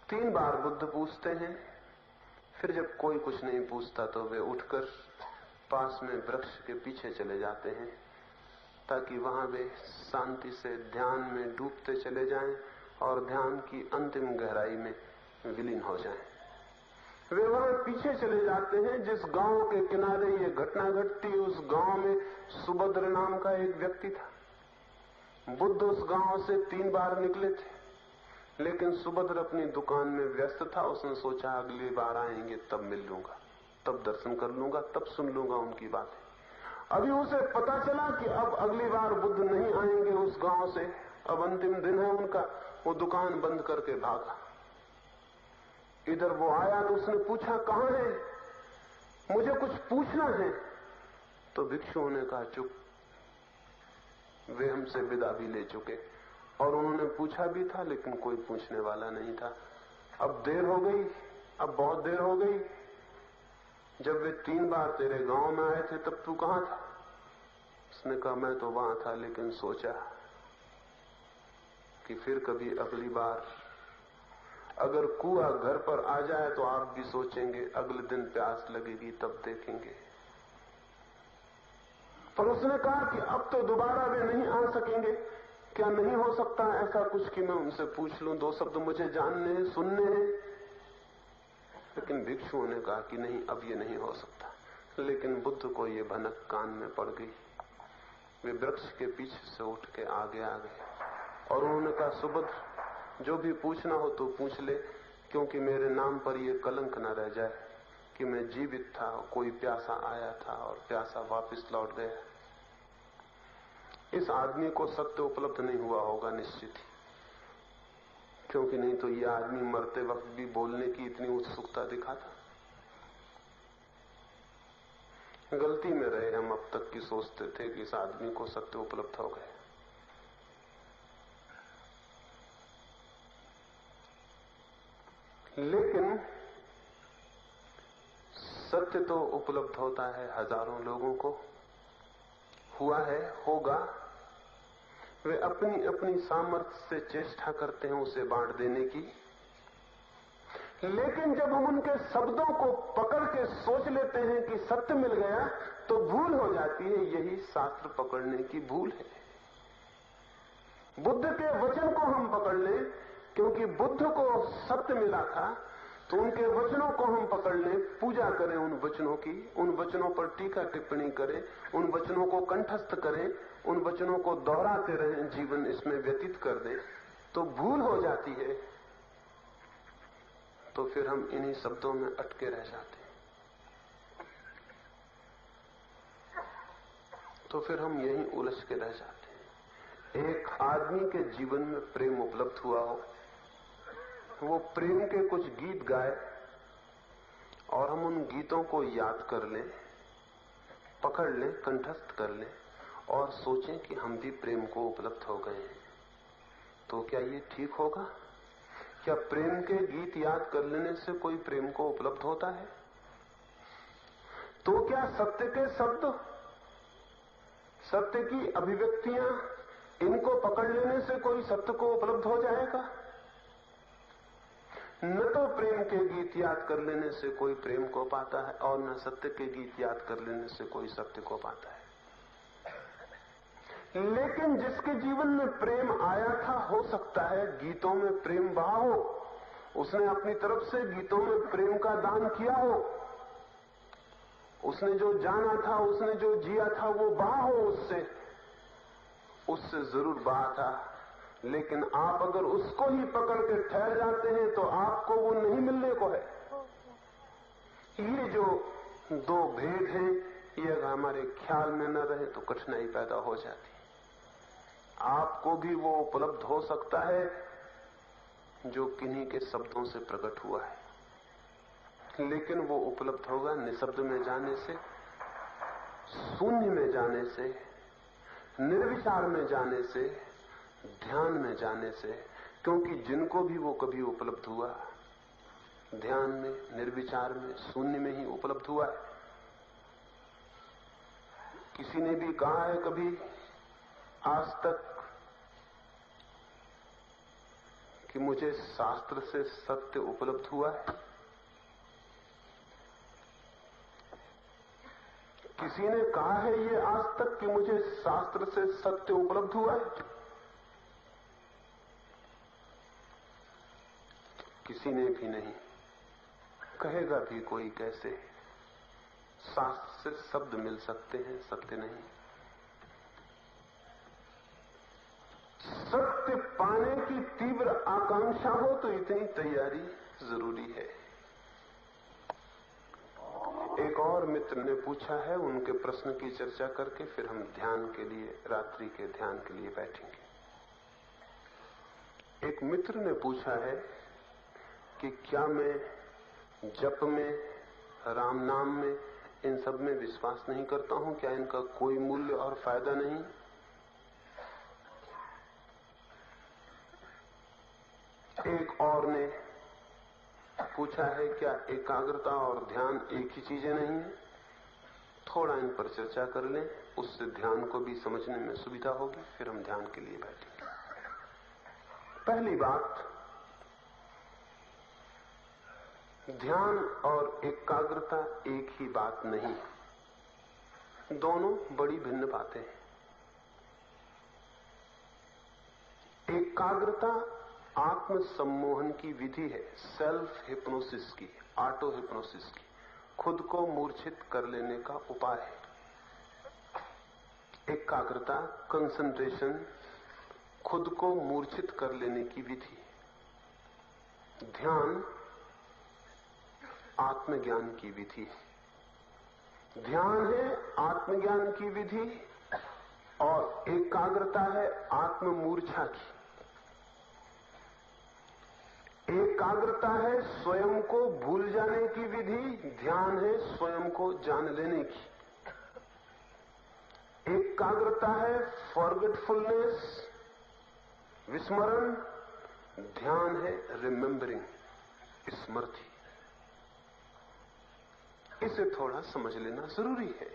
3 बार बुद्ध पूछते हैं, फिर जब कोई कुछ नहीं पूछता तो वे उठकर पास में वृक्ष के पीछे चले जाते हैं, ताकि वहां वे शांति से ध्यान में डूबते चले जाएं और ध्यान की अंतिम गहराई में विलीन हो जाएं। वे वहां पीछे चले जाते हैं जिस गांव के किनारे ये घटना घटती। उस गांव में सुभद्र नाम का एक व्यक्ति था। बुद्ध उस गांव से 3 बार निकले थे, लेकिन सुभद्र अपनी दुकान में व्यस्त था। उसने सोचा अगली बार आएंगे तब मिल लूंगा, तब दर्शन कर लूंगा, तब सुन लूंगा उनकी बातें। अभी उसे पता चला कि अब अगली बार बुद्ध नहीं आएंगे उस गांव से, अब अंतिम दिन है उनका। वो दुकान बंद करके भागा। इधर वो आया तो उसने पूछा, कहां है, मुझे कुछ पूछना है। तो भिक्षुओं ने कहा, चुप, वे हमसे विदा भी ले चुके। और उन्होंने पूछा भी था, लेकिन कोई पूछने वाला नहीं था। अब देर हो गई, अब बहुत देर हो गई। जब वे 3 बार तेरे गांव में आए थे तब तू कहां था? उसने कहा, मैं तो वहां था, लेकिन सोचा कि फिर कभी अगली बार अगर कुआं घर पर आ जाए तो आप भी सोचेंगे अगले दिन प्यास लगेगी तब देखेंगे। पर उसने कहा कि अब तो दोबारा वे नहीं आ सकेंगे। क्या नहीं हो सकता ऐसा कुछ कि मैं उनसे पूछ लूं? 2 शब्द मुझे जानने हैं, सुनने हैं। लेकिन भिक्षुओं ने कहा कि नहीं, अब ये नहीं हो सकता। लेकिन बुद्ध को ये भनक कान में पड़ गई। वे वृक्ष के पीछे से उठ के आगे आ गए और उन्होंने कहा, सुभद्र, जो भी पूछना हो तो पूछ ले, क्योंकि मेरे नाम पर ये कलंक न रह जाए कि मैं जीवित था, कोई प्यासा आया था और प्यासा वापस लौट गया। इस आदमी को सत्य उपलब्ध नहीं हुआ होगा निश्चित ही, क्योंकि नहीं तो ये आदमी मरते वक्त भी बोलने की इतनी उत्सुकता दिखाता। गलती में रहे हम अब तक की सोचते थे कि इस आदमी को सत्य उपलब्ध हो गए। लेकिन सत्य तो उपलब्ध होता है हजारों लोगों को, हुआ है, होगा। वे अपनी अपनी सामर्थ्य से चेष्टा करते हैं उसे बांट देने की। लेकिन जब हम उनके शब्दों को पकड़ के सोच लेते हैं कि सत्य मिल गया, तो भूल हो जाती है। यही शास्त्र पकड़ने की भूल है। बुद्ध के वचन को हम पकड़ लें, क्योंकि बुद्ध को सत्य मिला था, तो उनके वचनों को हम पकड़ लें, पूजा करें उन वचनों की, उन वचनों पर टीका टिप्पणी करें, उन वचनों को कंठस्थ करें, उन वचनों को दोहराते रहें, जीवन इसमें व्यतीत कर दें, तो भूल हो जाती है। तो फिर हम इन्हीं शब्दों में अटके रह जाते हैं। तो फिर हम यहीं उलझ के रह जाते हैं। एक आदमी के जीवन में प्रेम उपलब्ध हुआ हो, वो प्रेम के कुछ गीत गाए और हम उन गीतों को याद कर लें, पकड़ लें, कंठस्थ कर लें और सोचें कि हम भी प्रेम को उपलब्ध हो गए हैं। तो क्या ये ठीक होगा? क्या प्रेम के गीत याद कर लेने से कोई प्रेम को उपलब्ध होता है? तो क्या सत्य के शब्द, सत्य की अभिव्यक्तियां, इनको पकड़ लेने से कोई सत्य को उपलब्ध हो जाएगा? न तो प्रेम के गीत याद कर लेने से कोई प्रेम को पाता है और न सत्य के गीत याद कर लेने से कोई सत्य को पाता है। लेकिन जिसके जीवन में प्रेम आया था, हो सकता है गीतों में प्रेम बहा हो, उसने अपनी तरफ से गीतों में प्रेम का दान किया हो, उसने जो जाना था, उसने जो जिया था, वो बहा हो, उससे जरूर बहा था। लेकिन आप अगर उसको ही पकड़ के ठहर जाते हैं तो आपको वो नहीं मिलने को है। ये जो 2 भेद हैं, ये अगर हमारे ख्याल में न रहे तो कठिनाई पैदा हो जाती। आपको भी वो उपलब्ध हो सकता है जो किन्हीं के शब्दों से प्रकट हुआ है, लेकिन वो उपलब्ध होगा निशब्द में जाने से, शून्य में जाने से, निर्विचार में जाने से, ध्यान में जाने से। क्योंकि जिनको भी वो कभी उपलब्ध हुआ, ध्यान में, निर्विचार में, शून्य में ही उपलब्ध हुआ है। किसी ने भी कहा है कभी आज तक कि मुझे शास्त्र से सत्य उपलब्ध हुआ है? किसी ने कहा है ये आज तक कि मुझे शास्त्र से सत्य उपलब्ध हुआ है? किसी ने भी नहीं। कहेगा भी कोई कैसे? शास्त्र से शब्द मिल सकते हैं, सत्य नहीं। सत्य पाने की तीव्र आकांक्षा हो तो इतनी तैयारी जरूरी है। एक और मित्र ने पूछा है, उनके प्रश्न की चर्चा करके फिर हम ध्यान के लिए, रात्रि के ध्यान के लिए बैठेंगे। एक मित्र ने पूछा है कि क्या मैं जप में, राम नाम में, इन सब में विश्वास नहीं करता हूं? क्या इनका कोई मूल्य और फायदा नहीं? एक और ने पूछा है, क्या एकाग्रता और ध्यान एक ही चीजें नहीं है? थोड़ा इन पर चर्चा कर लें, उससे ध्यान को भी समझने में सुविधा होगी, फिर हम ध्यान के लिए बैठेंगे। पहली बात, ध्यान और एकाग्रता एक ही बात नहीं, दोनों बड़ी भिन्न बातें हैं। एकाग्रता आत्म सम्मोहन की विधि है, सेल्फ हिप्नोसिस की, ऑटो हिप्नोसिस की, खुद को मूर्छित कर लेने का उपाय है। एकाग्रता, कंसंट्रेशन, खुद को मूर्छित कर लेने की विधि। ध्यान आत्मज्ञान की विधि है। ध्यान है आत्मज्ञान की विधि और एकाग्रता है आत्ममूर्छा की। एकाग्रता है स्वयं को भूल जाने की विधि, ध्यान है स्वयं को जान लेने की। एकाग्रता है फॉरगेटफुलनेस, विस्मरण, ध्यान है रिमेंबरिंग, स्मृति। इसे थोड़ा समझ लेना जरूरी है।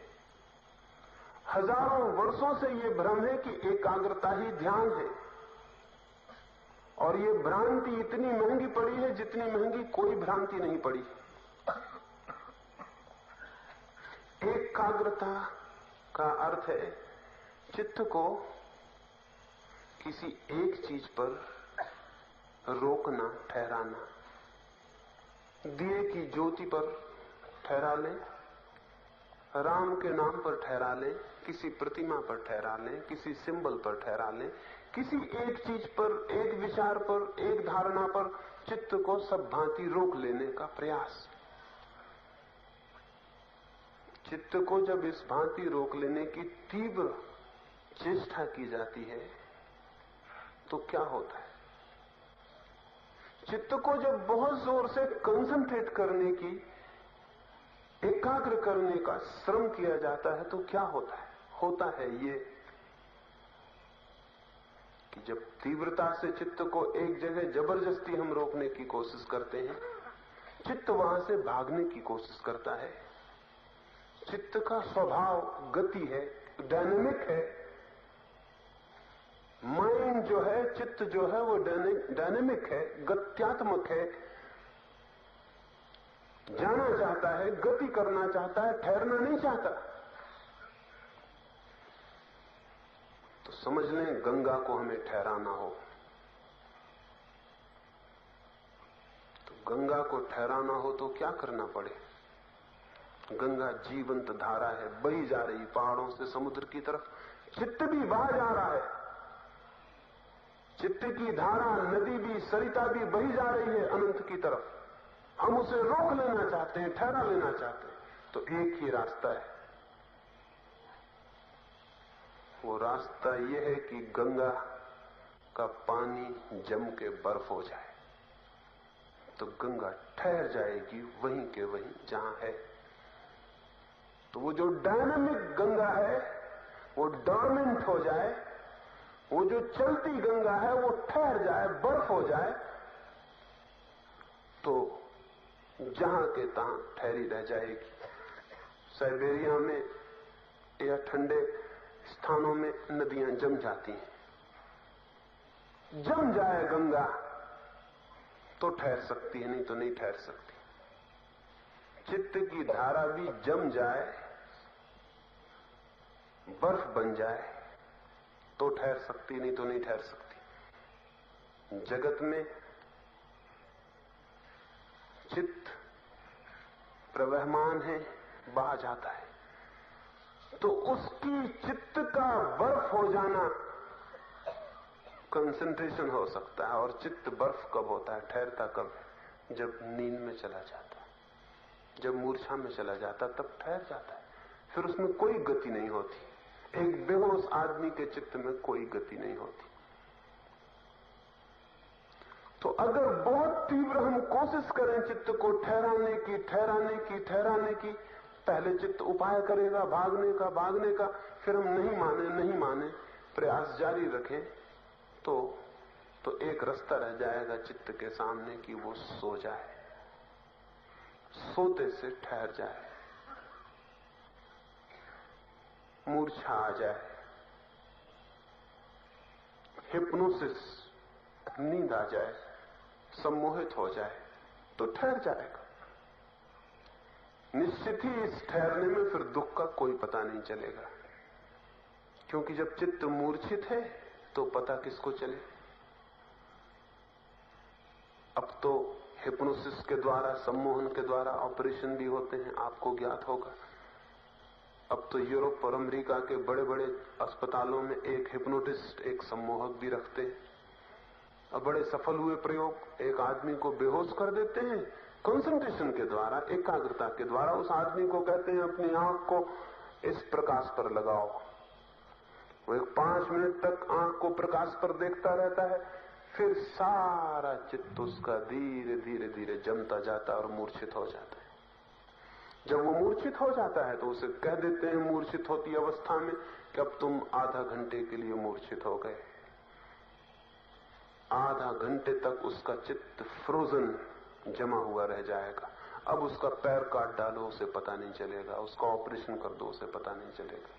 हजारों वर्षों से यह भ्रम है कि एकाग्रता ही ध्यान है, और ये भ्रांति इतनी महंगी पड़ी है जितनी महंगी कोई भ्रांति नहीं पड़ी। एकाग्रता का अर्थ है चित्त को किसी एक चीज पर रोकना, ठहराना। दिए की ज्योति पर ठहरा लें, राम के नाम पर ठहरा लें, किसी प्रतिमा पर ठहरा लें, किसी सिंबल पर ठहरा लें, किसी एक चीज पर, एक विचार पर, एक धारणा पर चित्त को सब भांति रोक लेने का प्रयास। चित्त को जब इस भांति रोक लेने की तीव्र चेष्टा की जाती है तो क्या होता है? चित्त को जब बहुत जोर से कंसंट्रेट करने की, एकाग्र करने का श्रम किया जाता है तो क्या होता है? होता है ये कि जब तीव्रता से चित्त को एक जगह जबरदस्ती हम रोकने की कोशिश करते हैं, चित्त वहां से भागने की कोशिश करता है। चित्त का स्वभाव गति है, डायनेमिक है। माइंड जो है, चित्त जो है, वो डायनेमिक है, गत्यात्मक है, जाना चाहता है, गति करना चाहता है, ठहरना नहीं चाहता। तो समझ लें गंगा को हमें ठहराना हो तो गंगा को ठहराना हो तो क्या करना पड़े? गंगा जीवंत धारा है, बही जा रही पहाड़ों से समुद्र की तरफ। चित्त भी बहा जा रहा है, चित्त की धारा, नदी भी, सरिता भी बही जा रही है अनंत की तरफ। हम उसे रोक लेना चाहते हैं, ठहरा लेना चाहते हैं। तो एक ही रास्ता है, वो रास्ता यह है कि गंगा का पानी जम के बर्फ हो जाए, तो गंगा ठहर जाएगी वहीं के वहीं जहां है। तो वो जो डायनामिक गंगा है वो डोरमेंट हो जाए, वो जो चलती गंगा है वो ठहर जाए, बर्फ हो जाए, तो जहां के तहां ठहरी रह जाएगी। साइबेरिया में या ठंडे स्थानों में नदियां जम जाती हैं। जम जाए गंगा तो ठहर सकती है, नहीं तो नहीं ठहर सकती। चित्त की धारा भी जम जाए, बर्फ बन जाए तो ठहर सकती, नहीं तो नहीं ठहर सकती। जगत में चित्त प्रवहमान है, बहा जाता है, तो उसकी चित्त का बर्फ हो जाना कंसंट्रेशन हो सकता है। और चित्त बर्फ कब होता है, ठहरता कब? जब नींद में चला जाता है, जब मूर्छा में चला जाता है, तब ठहर जाता है। फिर उसमें कोई गति नहीं होती। एक बेहोश आदमी के चित्त में कोई गति नहीं होती। तो अगर बहुत तीव्र हम कोशिश करें चित्त को ठहराने की, पहले चित्त उपाय करेगा भागने का, फिर हम नहीं माने, प्रयास जारी रखें, तो एक रास्ता रह जाएगा चित्त के सामने कि वो सो जाए, सोते से ठहर जाए, मूर्छा आ जाए, हिप्नोसिस, नींद आ जाए, सम्मोहित हो जाए, तो ठहर जाएगा। निश्चित ही इस ठहरने में फिर दुख का कोई पता नहीं चलेगा, क्योंकि जब चित्त मूर्छित है तो पता किसको चले। अब तो हिप्नोसिस के द्वारा, सम्मोहन के द्वारा ऑपरेशन भी होते हैं, आपको ज्ञात होगा। अब तो यूरोप और अमेरिका के बड़े बड़े अस्पतालों में एक हिप्नोटिस्ट, एक सम्मोहक भी रखते हैं। अब बड़े सफल हुए प्रयोग, एक आदमी को बेहोश कर देते हैं कंसंट्रेशन के द्वारा, एकाग्रता के द्वारा। उस आदमी को कहते हैं अपनी आंख को इस प्रकाश पर लगाओ। वो 5 मिनट तक आंख को प्रकाश पर देखता रहता है, फिर सारा चित्त उसका धीरे धीरे धीरे जमता जाता है और मूर्छित हो जाता है। जब वो मूर्छित हो जाता है तो उसे कह देते हैं मूर्छित होती अवस्था में कि अब तुम आधा घंटे के लिए मूर्छित हो गए। आधा घंटे तक उसका चित्त फ्रोजन जमा हुआ रह जाएगा। अब उसका पैर काट डालो उसे पता नहीं चलेगा, उसका ऑपरेशन कर दो उसे पता नहीं चलेगा।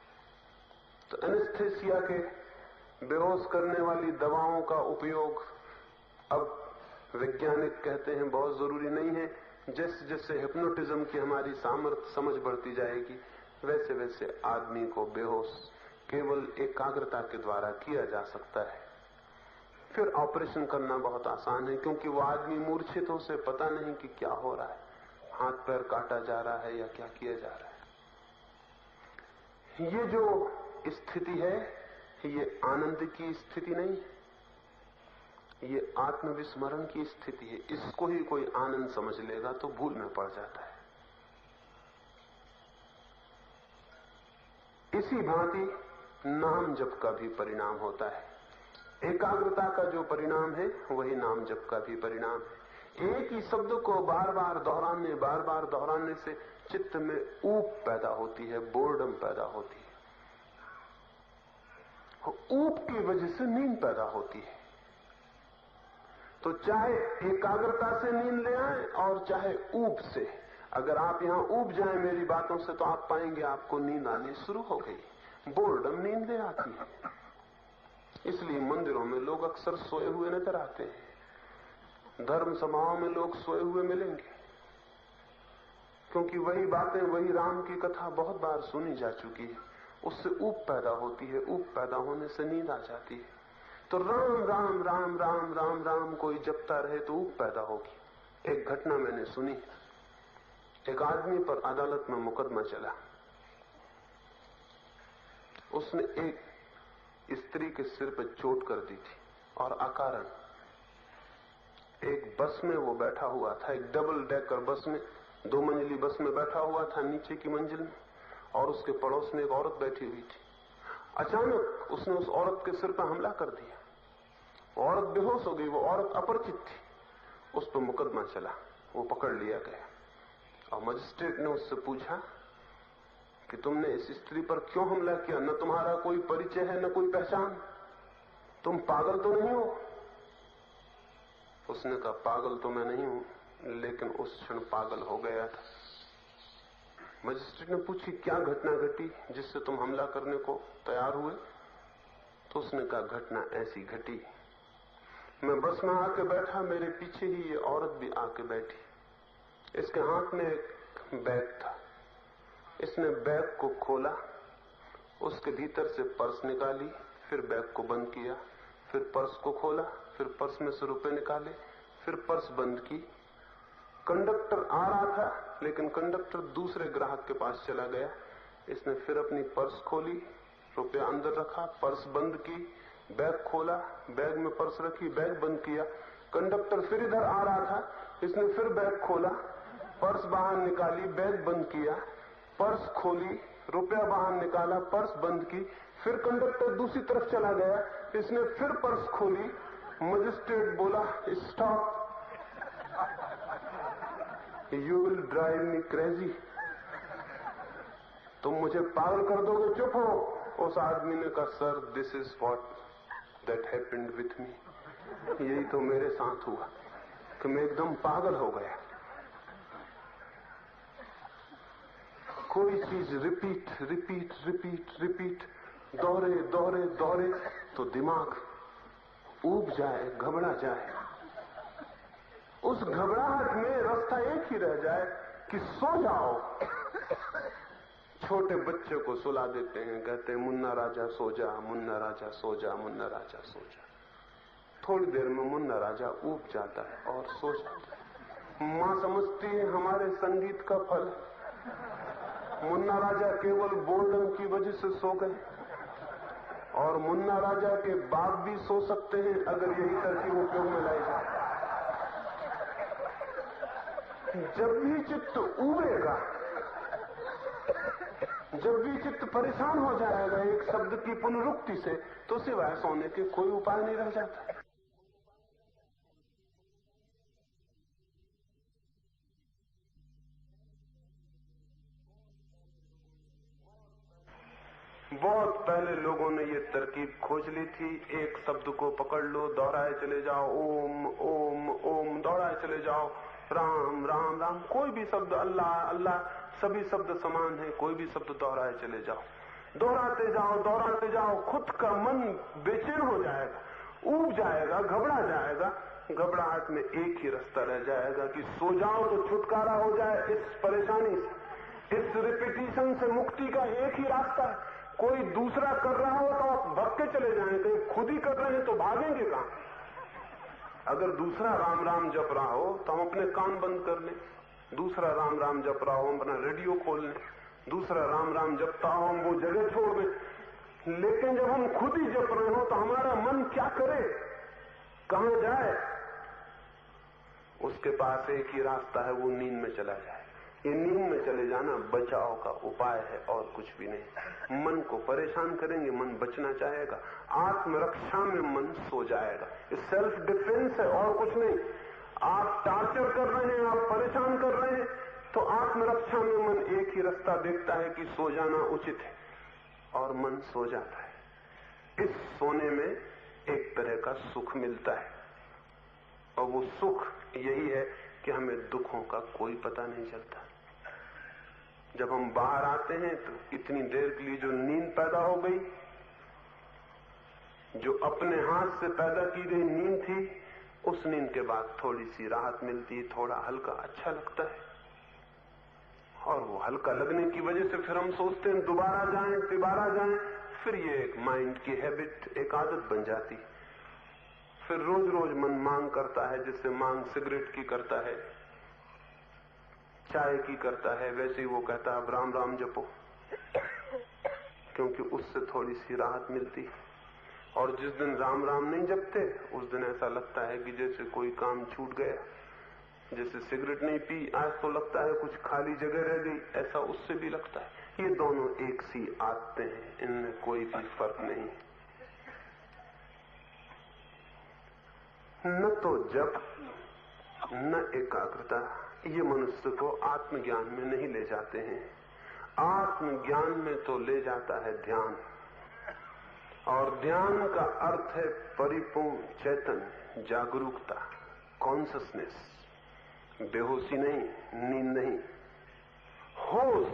तो एनेस्थेसिया के, बेहोश करने वाली दवाओं का उपयोग अब वैज्ञानिक कहते हैं बहुत जरूरी नहीं है। जैसे जैसे हिप्नोटिज्म की हमारी सामर्थ्य समझ बढ़ती जाएगी, वैसे वैसे आदमी को बेहोश केवल एकाग्रता के द्वारा किया जा सकता है। फिर ऑपरेशन करना बहुत आसान है, क्योंकि वो आदमी मूर्छित हो, उसे पता नहीं कि क्या हो रहा है, हाथ पैर काटा जा रहा है या क्या किया जा रहा है। ये जो स्थिति है, ये आनंद की स्थिति नहीं है, ये आत्मविस्मरण की स्थिति है। इसको ही कोई आनंद समझ लेगा तो भूल में पड़ जाता है। इसी भांति नाम जप का भी परिणाम होता है। एकाग्रता का जो परिणाम है वही नाम जप का भी परिणाम है। एक ही शब्द को बार बार दोहराने से चित्त में ऊब पैदा होती है, बोर्डम पैदा होती है। ऊब की वजह से नींद पैदा होती है। तो चाहे एकाग्रता से नींद ले आए और चाहे ऊब से, अगर आप यहां ऊब जाएं मेरी बातों से तो आप पाएंगे आपको नींद आनी शुरू हो गई। बोर्डम नींद ले आती है। इसलिए मंदिरों में लोग अक्सर सोए हुए नजर आते हैं, धर्म सभाओं में लोग सोए हुए मिलेंगे, क्योंकि वही बातें, वही राम की कथा बहुत बार सुनी जा चुकी है। उससे ऊब पैदा होती है, ऊब पैदा होने से नींद आ जाती है। तो राम राम राम राम राम राम कोई जपता रहे तो ऊब पैदा होगी। एक घटना मैंने सुनी, एक आदमी पर अदालत में मुकदमा चला। उसने एक स्त्री के सिर पर चोट कर दी थी और अकारण। एक बस में वो बैठा हुआ था, एक डबल डेकर बस में, 2 मंजिली बस में बैठा हुआ था नीचे की मंजिल में, और उसके पड़ोस में एक औरत बैठी हुई थी। अचानक उसने उस औरत के सिर पर हमला कर दिया। वो औरत बेहोश हो गई। वो औरत अपरिचित थी। उस पर मुकदमा चला, वो पकड़ लिया गया और मजिस्ट्रेट ने उससे पूछा कि तुमने इस स्त्री पर क्यों हमला किया? न तुम्हारा कोई परिचय है न कोई पहचान, तुम पागल तो नहीं हो? उसने कहा पागल तो मैं नहीं हूं, लेकिन उस क्षण पागल हो गया था। मजिस्ट्रेट ने पूछी क्या घटना घटी जिससे तुम हमला करने को तैयार हुए? तो उसने कहा घटना ऐसी घटी, मैं बस में आके बैठा, मेरे पीछे ही ये औरत भी आके बैठी। इसके हाथ में एक बैग था। इसने बैग को खोला, उसके भीतर से पर्स निकाली, फिर बैग को बंद किया, फिर पर्स को खोला, फिर पर्स में से रुपए निकाले, फिर पर्स बंद की। कंडक्टर आ रहा था, लेकिन कंडक्टर दूसरे ग्राहक के पास चला गया। इसने फिर अपनी पर्स खोली, रुपया अंदर रखा, पर्स बंद की, बैग खोला, बैग में पर्स रखी, बैग बंद किया। कंडक्टर फिर इधर आ रहा था, इसने फिर बैग खोला, पर्स बाहर निकाली, बैग बंद किया, पर्स खोली, रुपया बाहर निकाला, पर्स बंद की। फिर कंडक्टर दूसरी तरफ चला गया, इसने फिर पर्स खोली। मजिस्ट्रेट बोला stop, you will drive me crazy, तुम मुझे पागल कर दोगे, चुप हो। उस आदमी ने कहा sir this is what that happened with me, यही तो मेरे साथ हुआ कि मैं एकदम पागल हो गया। कोई चीज रिपीट रिपीट रिपीट रिपीट, दोहरे दोहरे दोहरे तो दिमाग ऊब जाए, घबरा जाए। उस घबराहट में रास्ता एक ही रह जाए कि सो जाओ। छोटे बच्चे को सुला देते हैं, कहते हैं मुन्ना राजा सो जा, मुन्ना राजा सो जा, मुन्ना राजा सो जा। थोड़ी देर में मुन्ना राजा ऊब जाता है और सो जाता है। मां समझती है हमारे संगीत का फल। मुन्ना राजा केवल बोर्डम की वजह से सो गए, और मुन्ना राजा के बाप भी सो सकते हैं अगर यही तरकीब उपयोग में लाई जाए। जब भी चित्त उबेगा, जब भी चित्त परेशान हो जाएगा एक शब्द की पुनरुक्ति से, तो सिवाय सोने के कोई उपाय नहीं रह जाता। बहुत पहले लोगों ने ये तरकीब खोज ली थी, एक शब्द को पकड़ लो, दोहराए चले जाओ, ओम ओम ओम, दोहराए चले जाओ, राम राम राम, कोई भी शब्द, अल्लाह अल्लाह, सभी शब्द समान है, कोई भी शब्द दोहराए चले जाओ, दोहराते जाओ दोहराते जाओ। खुद का मन बेचैन हो जाएगा, ऊब जाएगा, घबरा जाएगा। घबराहट में एक ही रास्ता रह जाएगा कि सो जाओ तो छुटकारा हो जाए इस परेशानी से। इस रिपीटिशन से मुक्ति का एक ही रास्ता है। कोई दूसरा कर रहा हो तो आप भाग के चले जाएंगे, खुद ही कर रहे हैं तो भागेंगे कहां? अगर दूसरा राम राम जप रहा हो तो हम अपने कान बंद कर लें, दूसरा राम राम जप रहा हो हम अपना रेडियो खोल लें, दूसरा राम राम जपता हो हम वो जगह छोड़ दें। लेकिन जब हम खुद ही जप रहे हो तो हमारा मन क्या करे, कहां जाए? उसके पास एक ही रास्ता है, वो नींद में चला जाए। ये नींद में चले जाना बचाव का उपाय है और कुछ भी नहीं। मन को परेशान करेंगे, मन बचना चाहेगा, आत्मरक्षा में मन सो जाएगा। ये सेल्फ डिफेंस है और कुछ नहीं। आप टार्चर कर रहे हैं, आप परेशान कर रहे हैं, तो आत्मरक्षा में मन एक ही रास्ता देखता है कि सो जाना उचित है, और मन सो जाता है। इस सोने में एक तरह का सुख मिलता है, और वो सुख यही है कि हमें दुखों का कोई पता नहीं चलता। जब हम बाहर आते हैं तो इतनी देर के लिए जो नींद पैदा हो गई, जो अपने हाथ से पैदा की गई नींद थी, उस नींद के बाद थोड़ी सी राहत मिलती है, थोड़ा हल्का अच्छा लगता है। और वो हल्का लगने की वजह से फिर हम सोचते हैं दोबारा जाएं, तिबारा जाएं। फिर ये एक माइंड की हैबिट, एक आदत बन जाती। फिर रोज रोज मन मांग करता है, जिससे मांग सिगरेट की करता है, चाय की करता है, वैसे ही वो कहता है राम राम जपो, क्योंकि उससे थोड़ी सी राहत मिलती। और जिस दिन राम राम नहीं जपते, उस दिन ऐसा लगता है कि जैसे कोई काम छूट गया। जैसे सिगरेट नहीं पी आज तो लगता है कुछ खाली जगह रह गई, ऐसा उससे भी लगता है। ये दोनों एक सी आदतें हैं, इनमें कोई भी फर्क नहीं। न तो जप न एकाग्रता, ये मनुष्य को आत्मज्ञान में नहीं ले जाते हैं। आत्मज्ञान में तो ले जाता है ध्यान, और ध्यान का अर्थ है परिपूर्ण चैतन्य, जागरूकता, कॉन्शसनेस। बेहोशी नहीं, नींद नहीं, होश।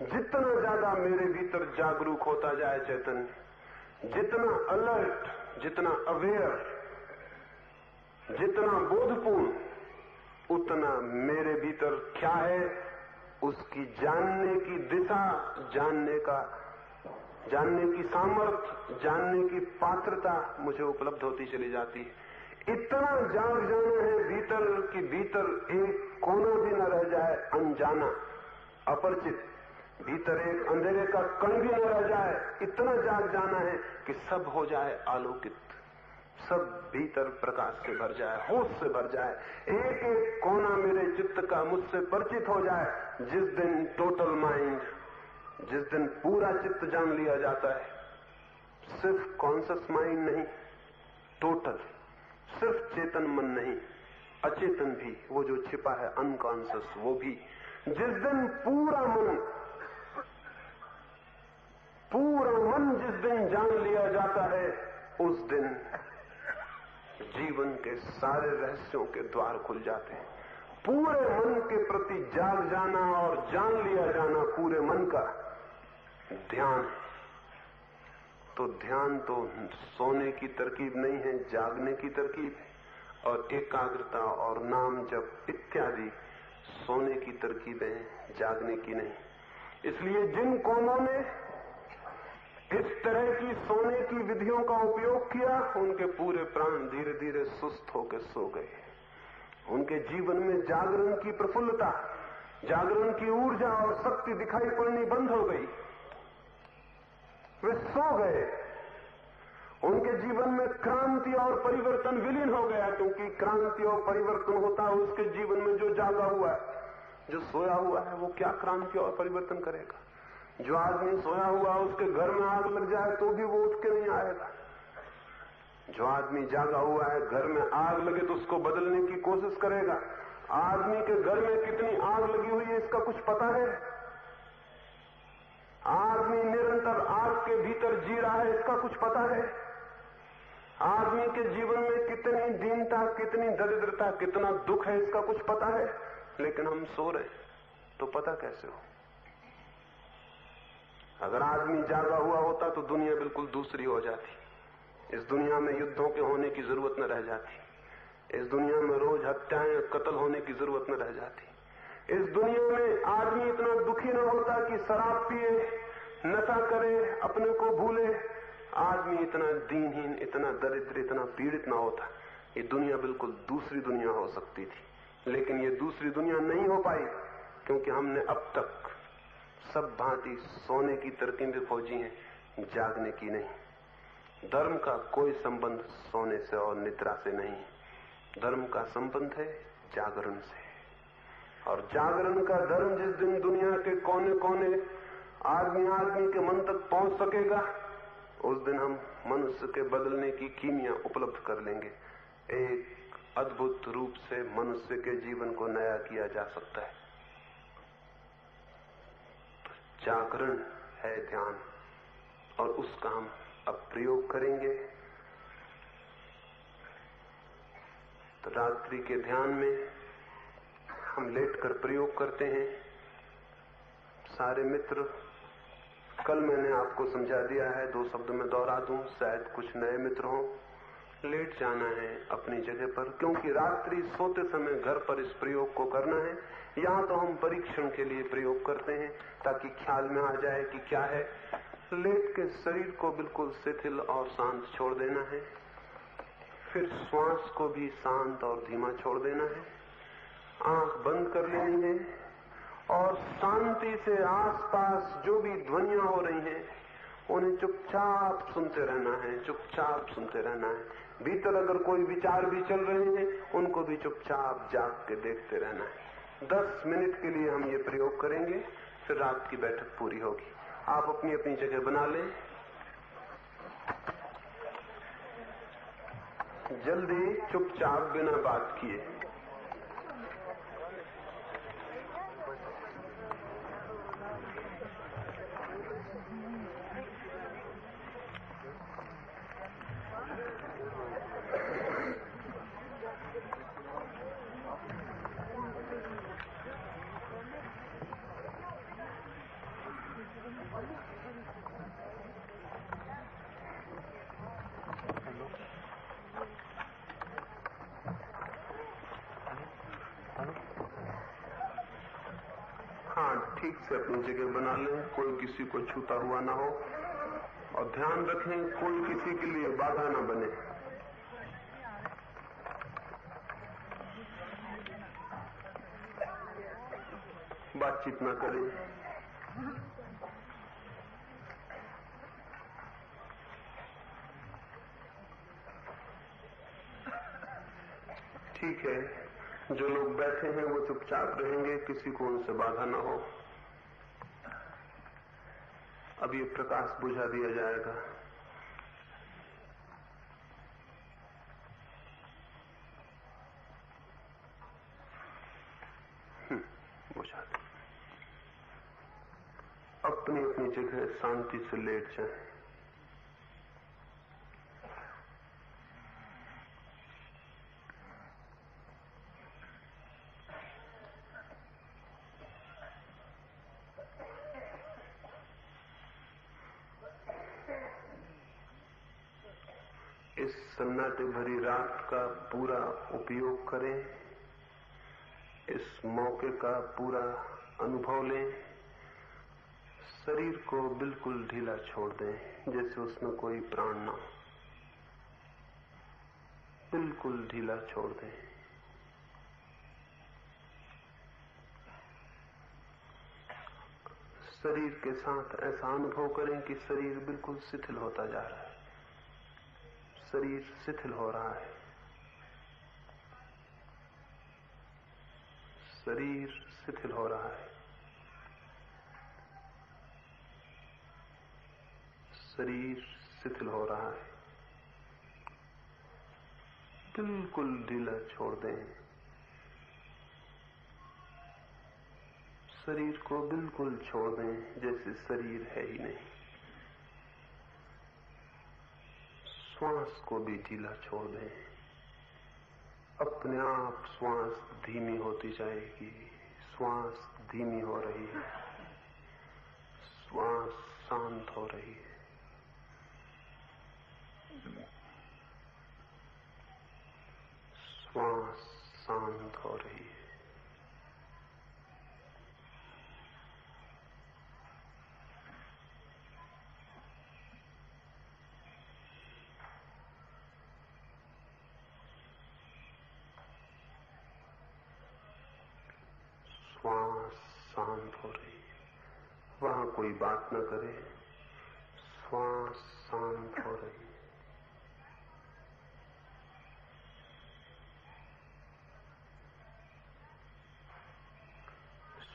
जितना ज्यादा मेरे भीतर जागरूक होता जाए चैतन्य, जितना अलर्ट, जितना अवेयर, जितना बोधपूर्ण, उतना मेरे भीतर क्या है उसकी जानने की दिशा, जानने की सामर्थ्य, जानने की पात्रता मुझे उपलब्ध होती चली जाती है। इतना जाग जाना है भीतर कि भीतर एक कोना भी न रह जाए अनजाना, अपरिचित, भीतर एक अंधेरे का कण भी न रह जाए। इतना जाग जाना है कि सब हो जाए आलोकित, सब भीतर प्रकाश से भर जाए, होश से भर जाए। एक एक कोना मेरे चित्त का मुझसे परिचित हो जाए। जिस दिन टोटल माइंड, जिस दिन पूरा चित्त जान लिया जाता है, सिर्फ कॉन्शियस माइंड नहीं, टोटल, सिर्फ चेतन मन नहीं, अचेतन भी, वो जो छिपा है अनकॉन्शियस, वो भी। जिस दिन पूरा मन जिस दिन जान लिया जाता है, उस दिन जीवन के सारे रहस्यों के द्वार खुल जाते हैं। पूरे मन के प्रति जाग जाना और जान लिया जाना पूरे मन का ध्यान है। तो ध्यान तो सोने की तरकीब नहीं है, जागने की तरकीब है। और एकाग्रता और नाम जप इत्यादि सोने की तरकीबें, जागने की नहीं। इसलिए जिन कौमों ने इस तरह की सोने की विधियों का उपयोग किया, उनके पूरे प्राण धीरे धीरे सुस्त होकर सो गए। उनके जीवन में जागरण की प्रफुल्लता, जागरण की ऊर्जा और शक्ति दिखाई पड़नी बंद हो गई। वे सो गए। उनके जीवन में क्रांति और परिवर्तन विलीन हो गया, क्योंकि क्रांति और परिवर्तन होता है उसके जीवन में जो जागा हुआ है। जो सोया हुआ है वो क्या क्रांति और परिवर्तन करेगा? जो आदमी सोया हुआ उसके घर में आग लग जाए तो भी वो उठ के नहीं आएगा। जो आदमी जागा हुआ है, घर में आग लगे तो उसको बदलने की कोशिश करेगा। आदमी के घर में कितनी आग लगी हुई है इसका कुछ पता है? आदमी निरंतर आग के भीतर जी रहा है, इसका कुछ पता है? आदमी के जीवन में कितनी दीनता, कितनी दरिद्रता, कितना दुख है, इसका कुछ पता है? लेकिन हम सो रहे, तो पता कैसे हो? अगर आदमी जागा हुआ होता तो दुनिया बिल्कुल दूसरी हो जाती। इस दुनिया में युद्धों के होने की जरूरत न रह जाती। इस दुनिया में रोज हत्याएं, कत्ल होने की जरूरत न रह जाती। इस दुनिया में आदमी इतना दुखी न होता कि शराब पिए, नशा करे, अपने को भूले। आदमी इतना दीनहीन, इतना दरिद्र, इतना पीड़ित न होता। ये दुनिया बिल्कुल दूसरी दुनिया हो सकती थी। लेकिन ये दूसरी दुनिया नहीं हो पाई, क्योंकि हमने अब तक सब भांति सोने की तरकीबें खोजी हैं, जागने की नहीं। धर्म का कोई संबंध सोने से और निद्रा से नहीं। धर्म का संबंध है जागरण से। और जागरण का धर्म जिस दिन दुनिया के कोने कोने, आदमी के मन तक पहुंच सकेगा, उस दिन हम मनुष्य के बदलने की कीमिया उपलब्ध कर लेंगे। एक अद्भुत रूप से मनुष्य के जीवन को नया किया जा सकता है। जागरण है ध्यान, और उसका हम अब प्रयोग करेंगे। तो रात्रि के ध्यान में हम लेटकर प्रयोग करते हैं। सारे मित्र, कल मैंने आपको समझा दिया है, 2 शब्द में दोहरा दूं, शायद कुछ नए मित्र हों। लेट जाना है अपनी जगह पर, क्योंकि रात्रि सोते समय घर पर इस प्रयोग को करना है। यहां तो हम परीक्षण के लिए प्रयोग करते हैं, ताकि ख्याल में आ जाए कि क्या है। लेट के शरीर को बिल्कुल शिथिल और शांत छोड़ देना है। फिर श्वास को भी शांत और धीमा छोड़ देना है। आंख बंद कर लेनी है और शांति से आसपास जो भी ध्वनियां हो रही हैं उन्हें चुपचाप सुनते रहना है, चुपचाप सुनते रहना है। भीतर अगर कोई विचार भी चल रहे हैं उनको भी चुपचाप जाग के देखते रहना है। 10 मिनट के लिए हम ये प्रयोग करेंगे, फिर रात की बैठक पूरी होगी। आप अपनी अपनी जगह बना लें। जल्दी, चुपचाप, बिना बात किए। ठीक से अपनी जगह बना लें, कोई किसी को छूता हुआ ना हो, और ध्यान रखें कोई किसी के लिए बाधा ना बने। बातचीत ना करें। ठीक है, जो लोग बैठे हैं वो चुपचाप रहेंगे, किसी को उनसे बाधा ना हो। अब ये प्रकाश बुझा दिया जाएगा। बुझा दो। अपनी अपनी जगह शांति से लेट जाएं। इस सन्नाटे भरी रात का पूरा उपयोग करें। इस मौके का पूरा अनुभव लें। शरीर को बिल्कुल ढीला छोड़ दें, जैसे उसमें कोई प्राण ना हो। बिल्कुल ढीला छोड़ दें। शरीर के साथ ऐसा अनुभव करें कि शरीर बिल्कुल शिथिल होता जा रहा है। शरीर शिथिल हो रहा है। शरीर शिथिल हो रहा है। शरीर शिथिल हो रहा है। बिल्कुल ढीला छोड़ दें। शरीर को बिल्कुल छोड़ दें, जैसे शरीर है ही नहीं। श्वास को भी ढीला छोड़ दें। अपने आप श्वास धीमी होती जाएगी। श्वास धीमी हो रही है। श्वास शांत हो रही है। श्वास शांत हो रही है। श्वास शांत हो रही है। वहां कोई बात न करे। श्वास शांत हो रही है।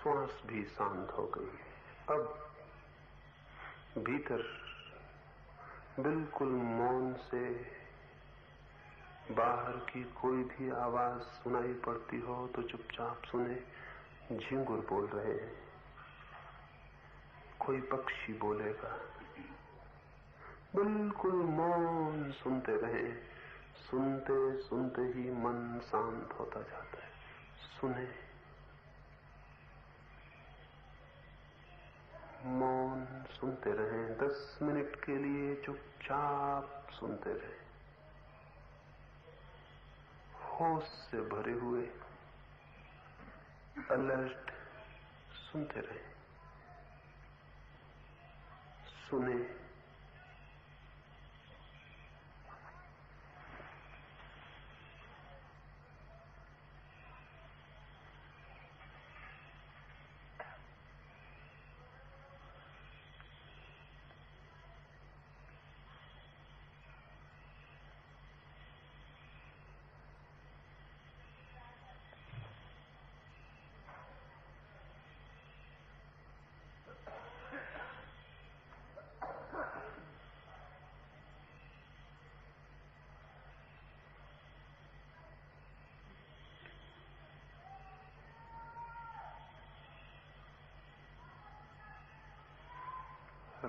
श्वास भी शांत हो गई। अब भीतर बिल्कुल मौन से बाहर की कोई भी आवाज सुनाई पड़ती हो तो चुपचाप सुने। झिंगुर बोल रहे हैं, कोई पक्षी बोलेगा। बिल्कुल मौन सुनते रहें। सुनते सुनते ही मन शांत होता जाता है। सुने। मौन सुनते रहें। 10 मिनट के लिए चुपचाप सुनते रहें। होश से भरे हुए अलर्ट सुनते रहें। सुने।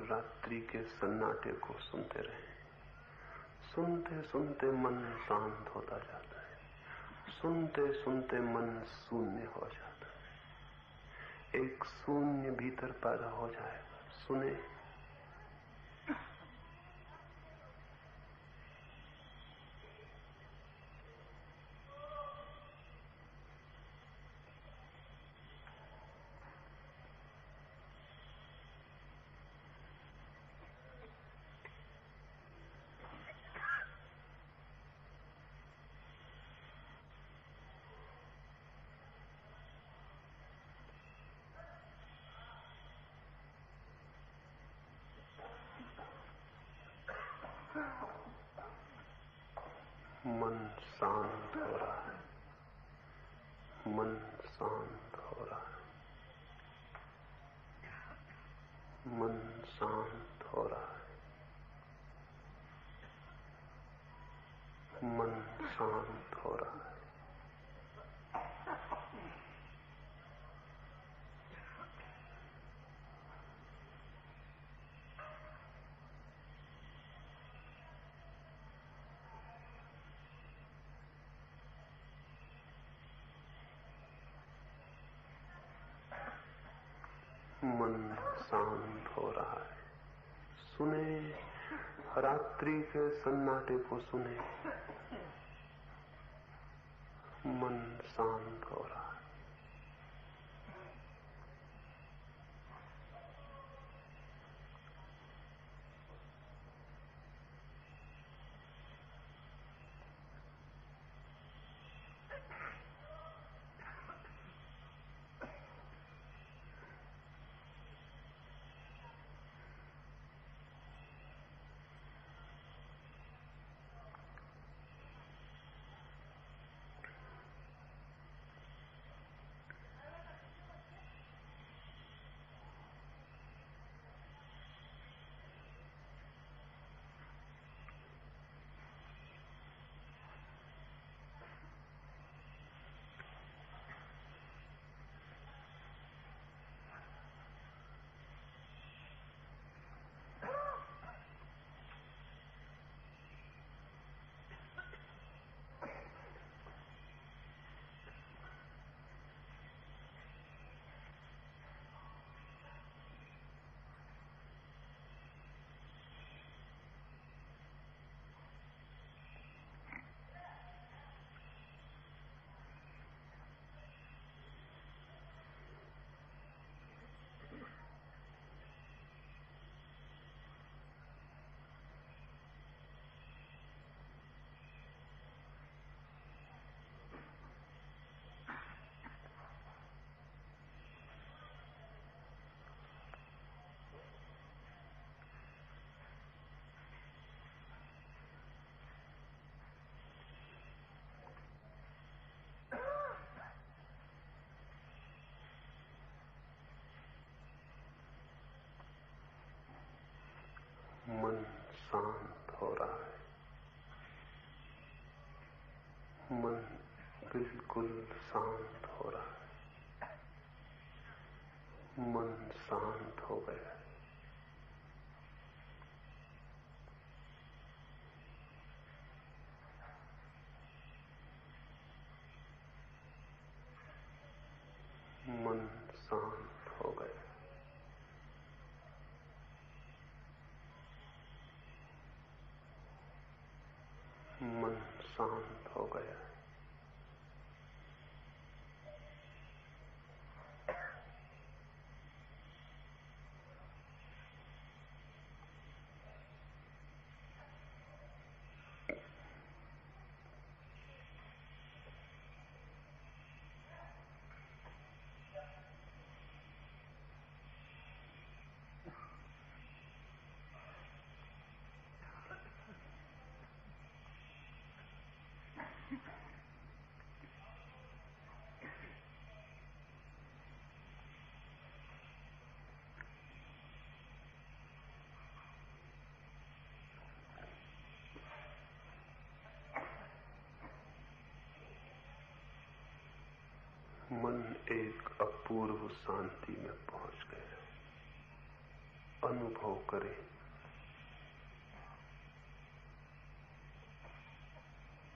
रात्रि के सन्नाटे को सुनते रहें। सुनते सुनते मन शांत होता जाता है। सुनते सुनते मन शून्य हो जाता है। एक शून्य भीतर पैदा हो जाएगा। सुने। मन शांत हो रहा है। मन शांत हो रहा है। मन शांत हो रहा है। मन शांत हो रहा है। मन शांत हो रहा है। सुने। रात्रि के सन्नाटे को सुने। मन शांत हो रहा है। मन शांत हो रहा है। मन बिल्कुल शांत हो रहा है। मन शांत हो गया है। मन शांत हो गया। मन शांत हो गया। मन एक अपूर्व शांति में पहुंच गया। अनुभव करें,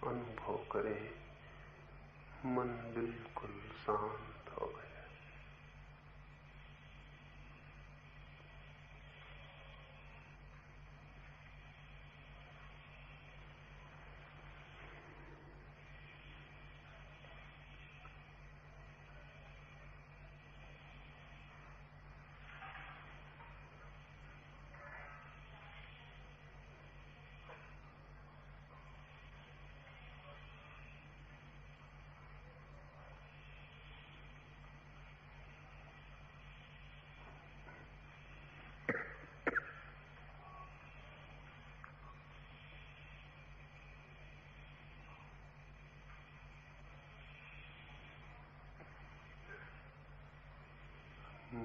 अनुभव करें, मन बिल्कुल शांत हो गया।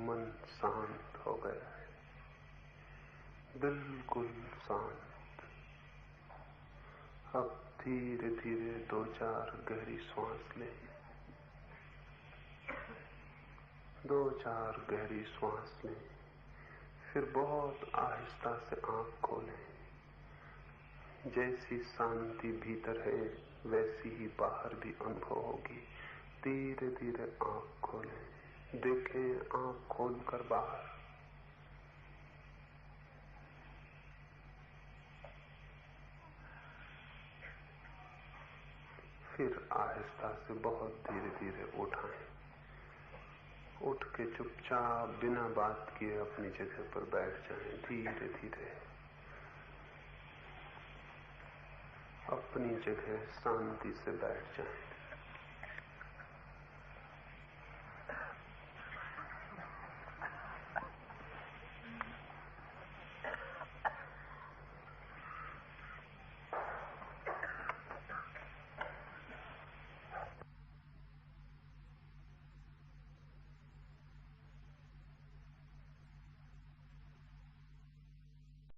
मन शांत हो गया है, बिल्कुल शांत। अब धीरे धीरे 2-4 गहरी सांस लें। 2-4 गहरी सांस लें, फिर बहुत आहिस्ता से आंख खोलें। जैसी शांति भीतर है वैसी ही बाहर भी अनुभव होगी। धीरे धीरे आंख खोलें, देखें आंख खोलकर बाहर। फिर आहिस्ता से बहुत धीरे धीरे उठाएं। उठ के चुपचाप बिना बात किए अपनी जगह पर बैठ जाएं। धीरे धीरे अपनी जगह शांति से बैठ जाएं।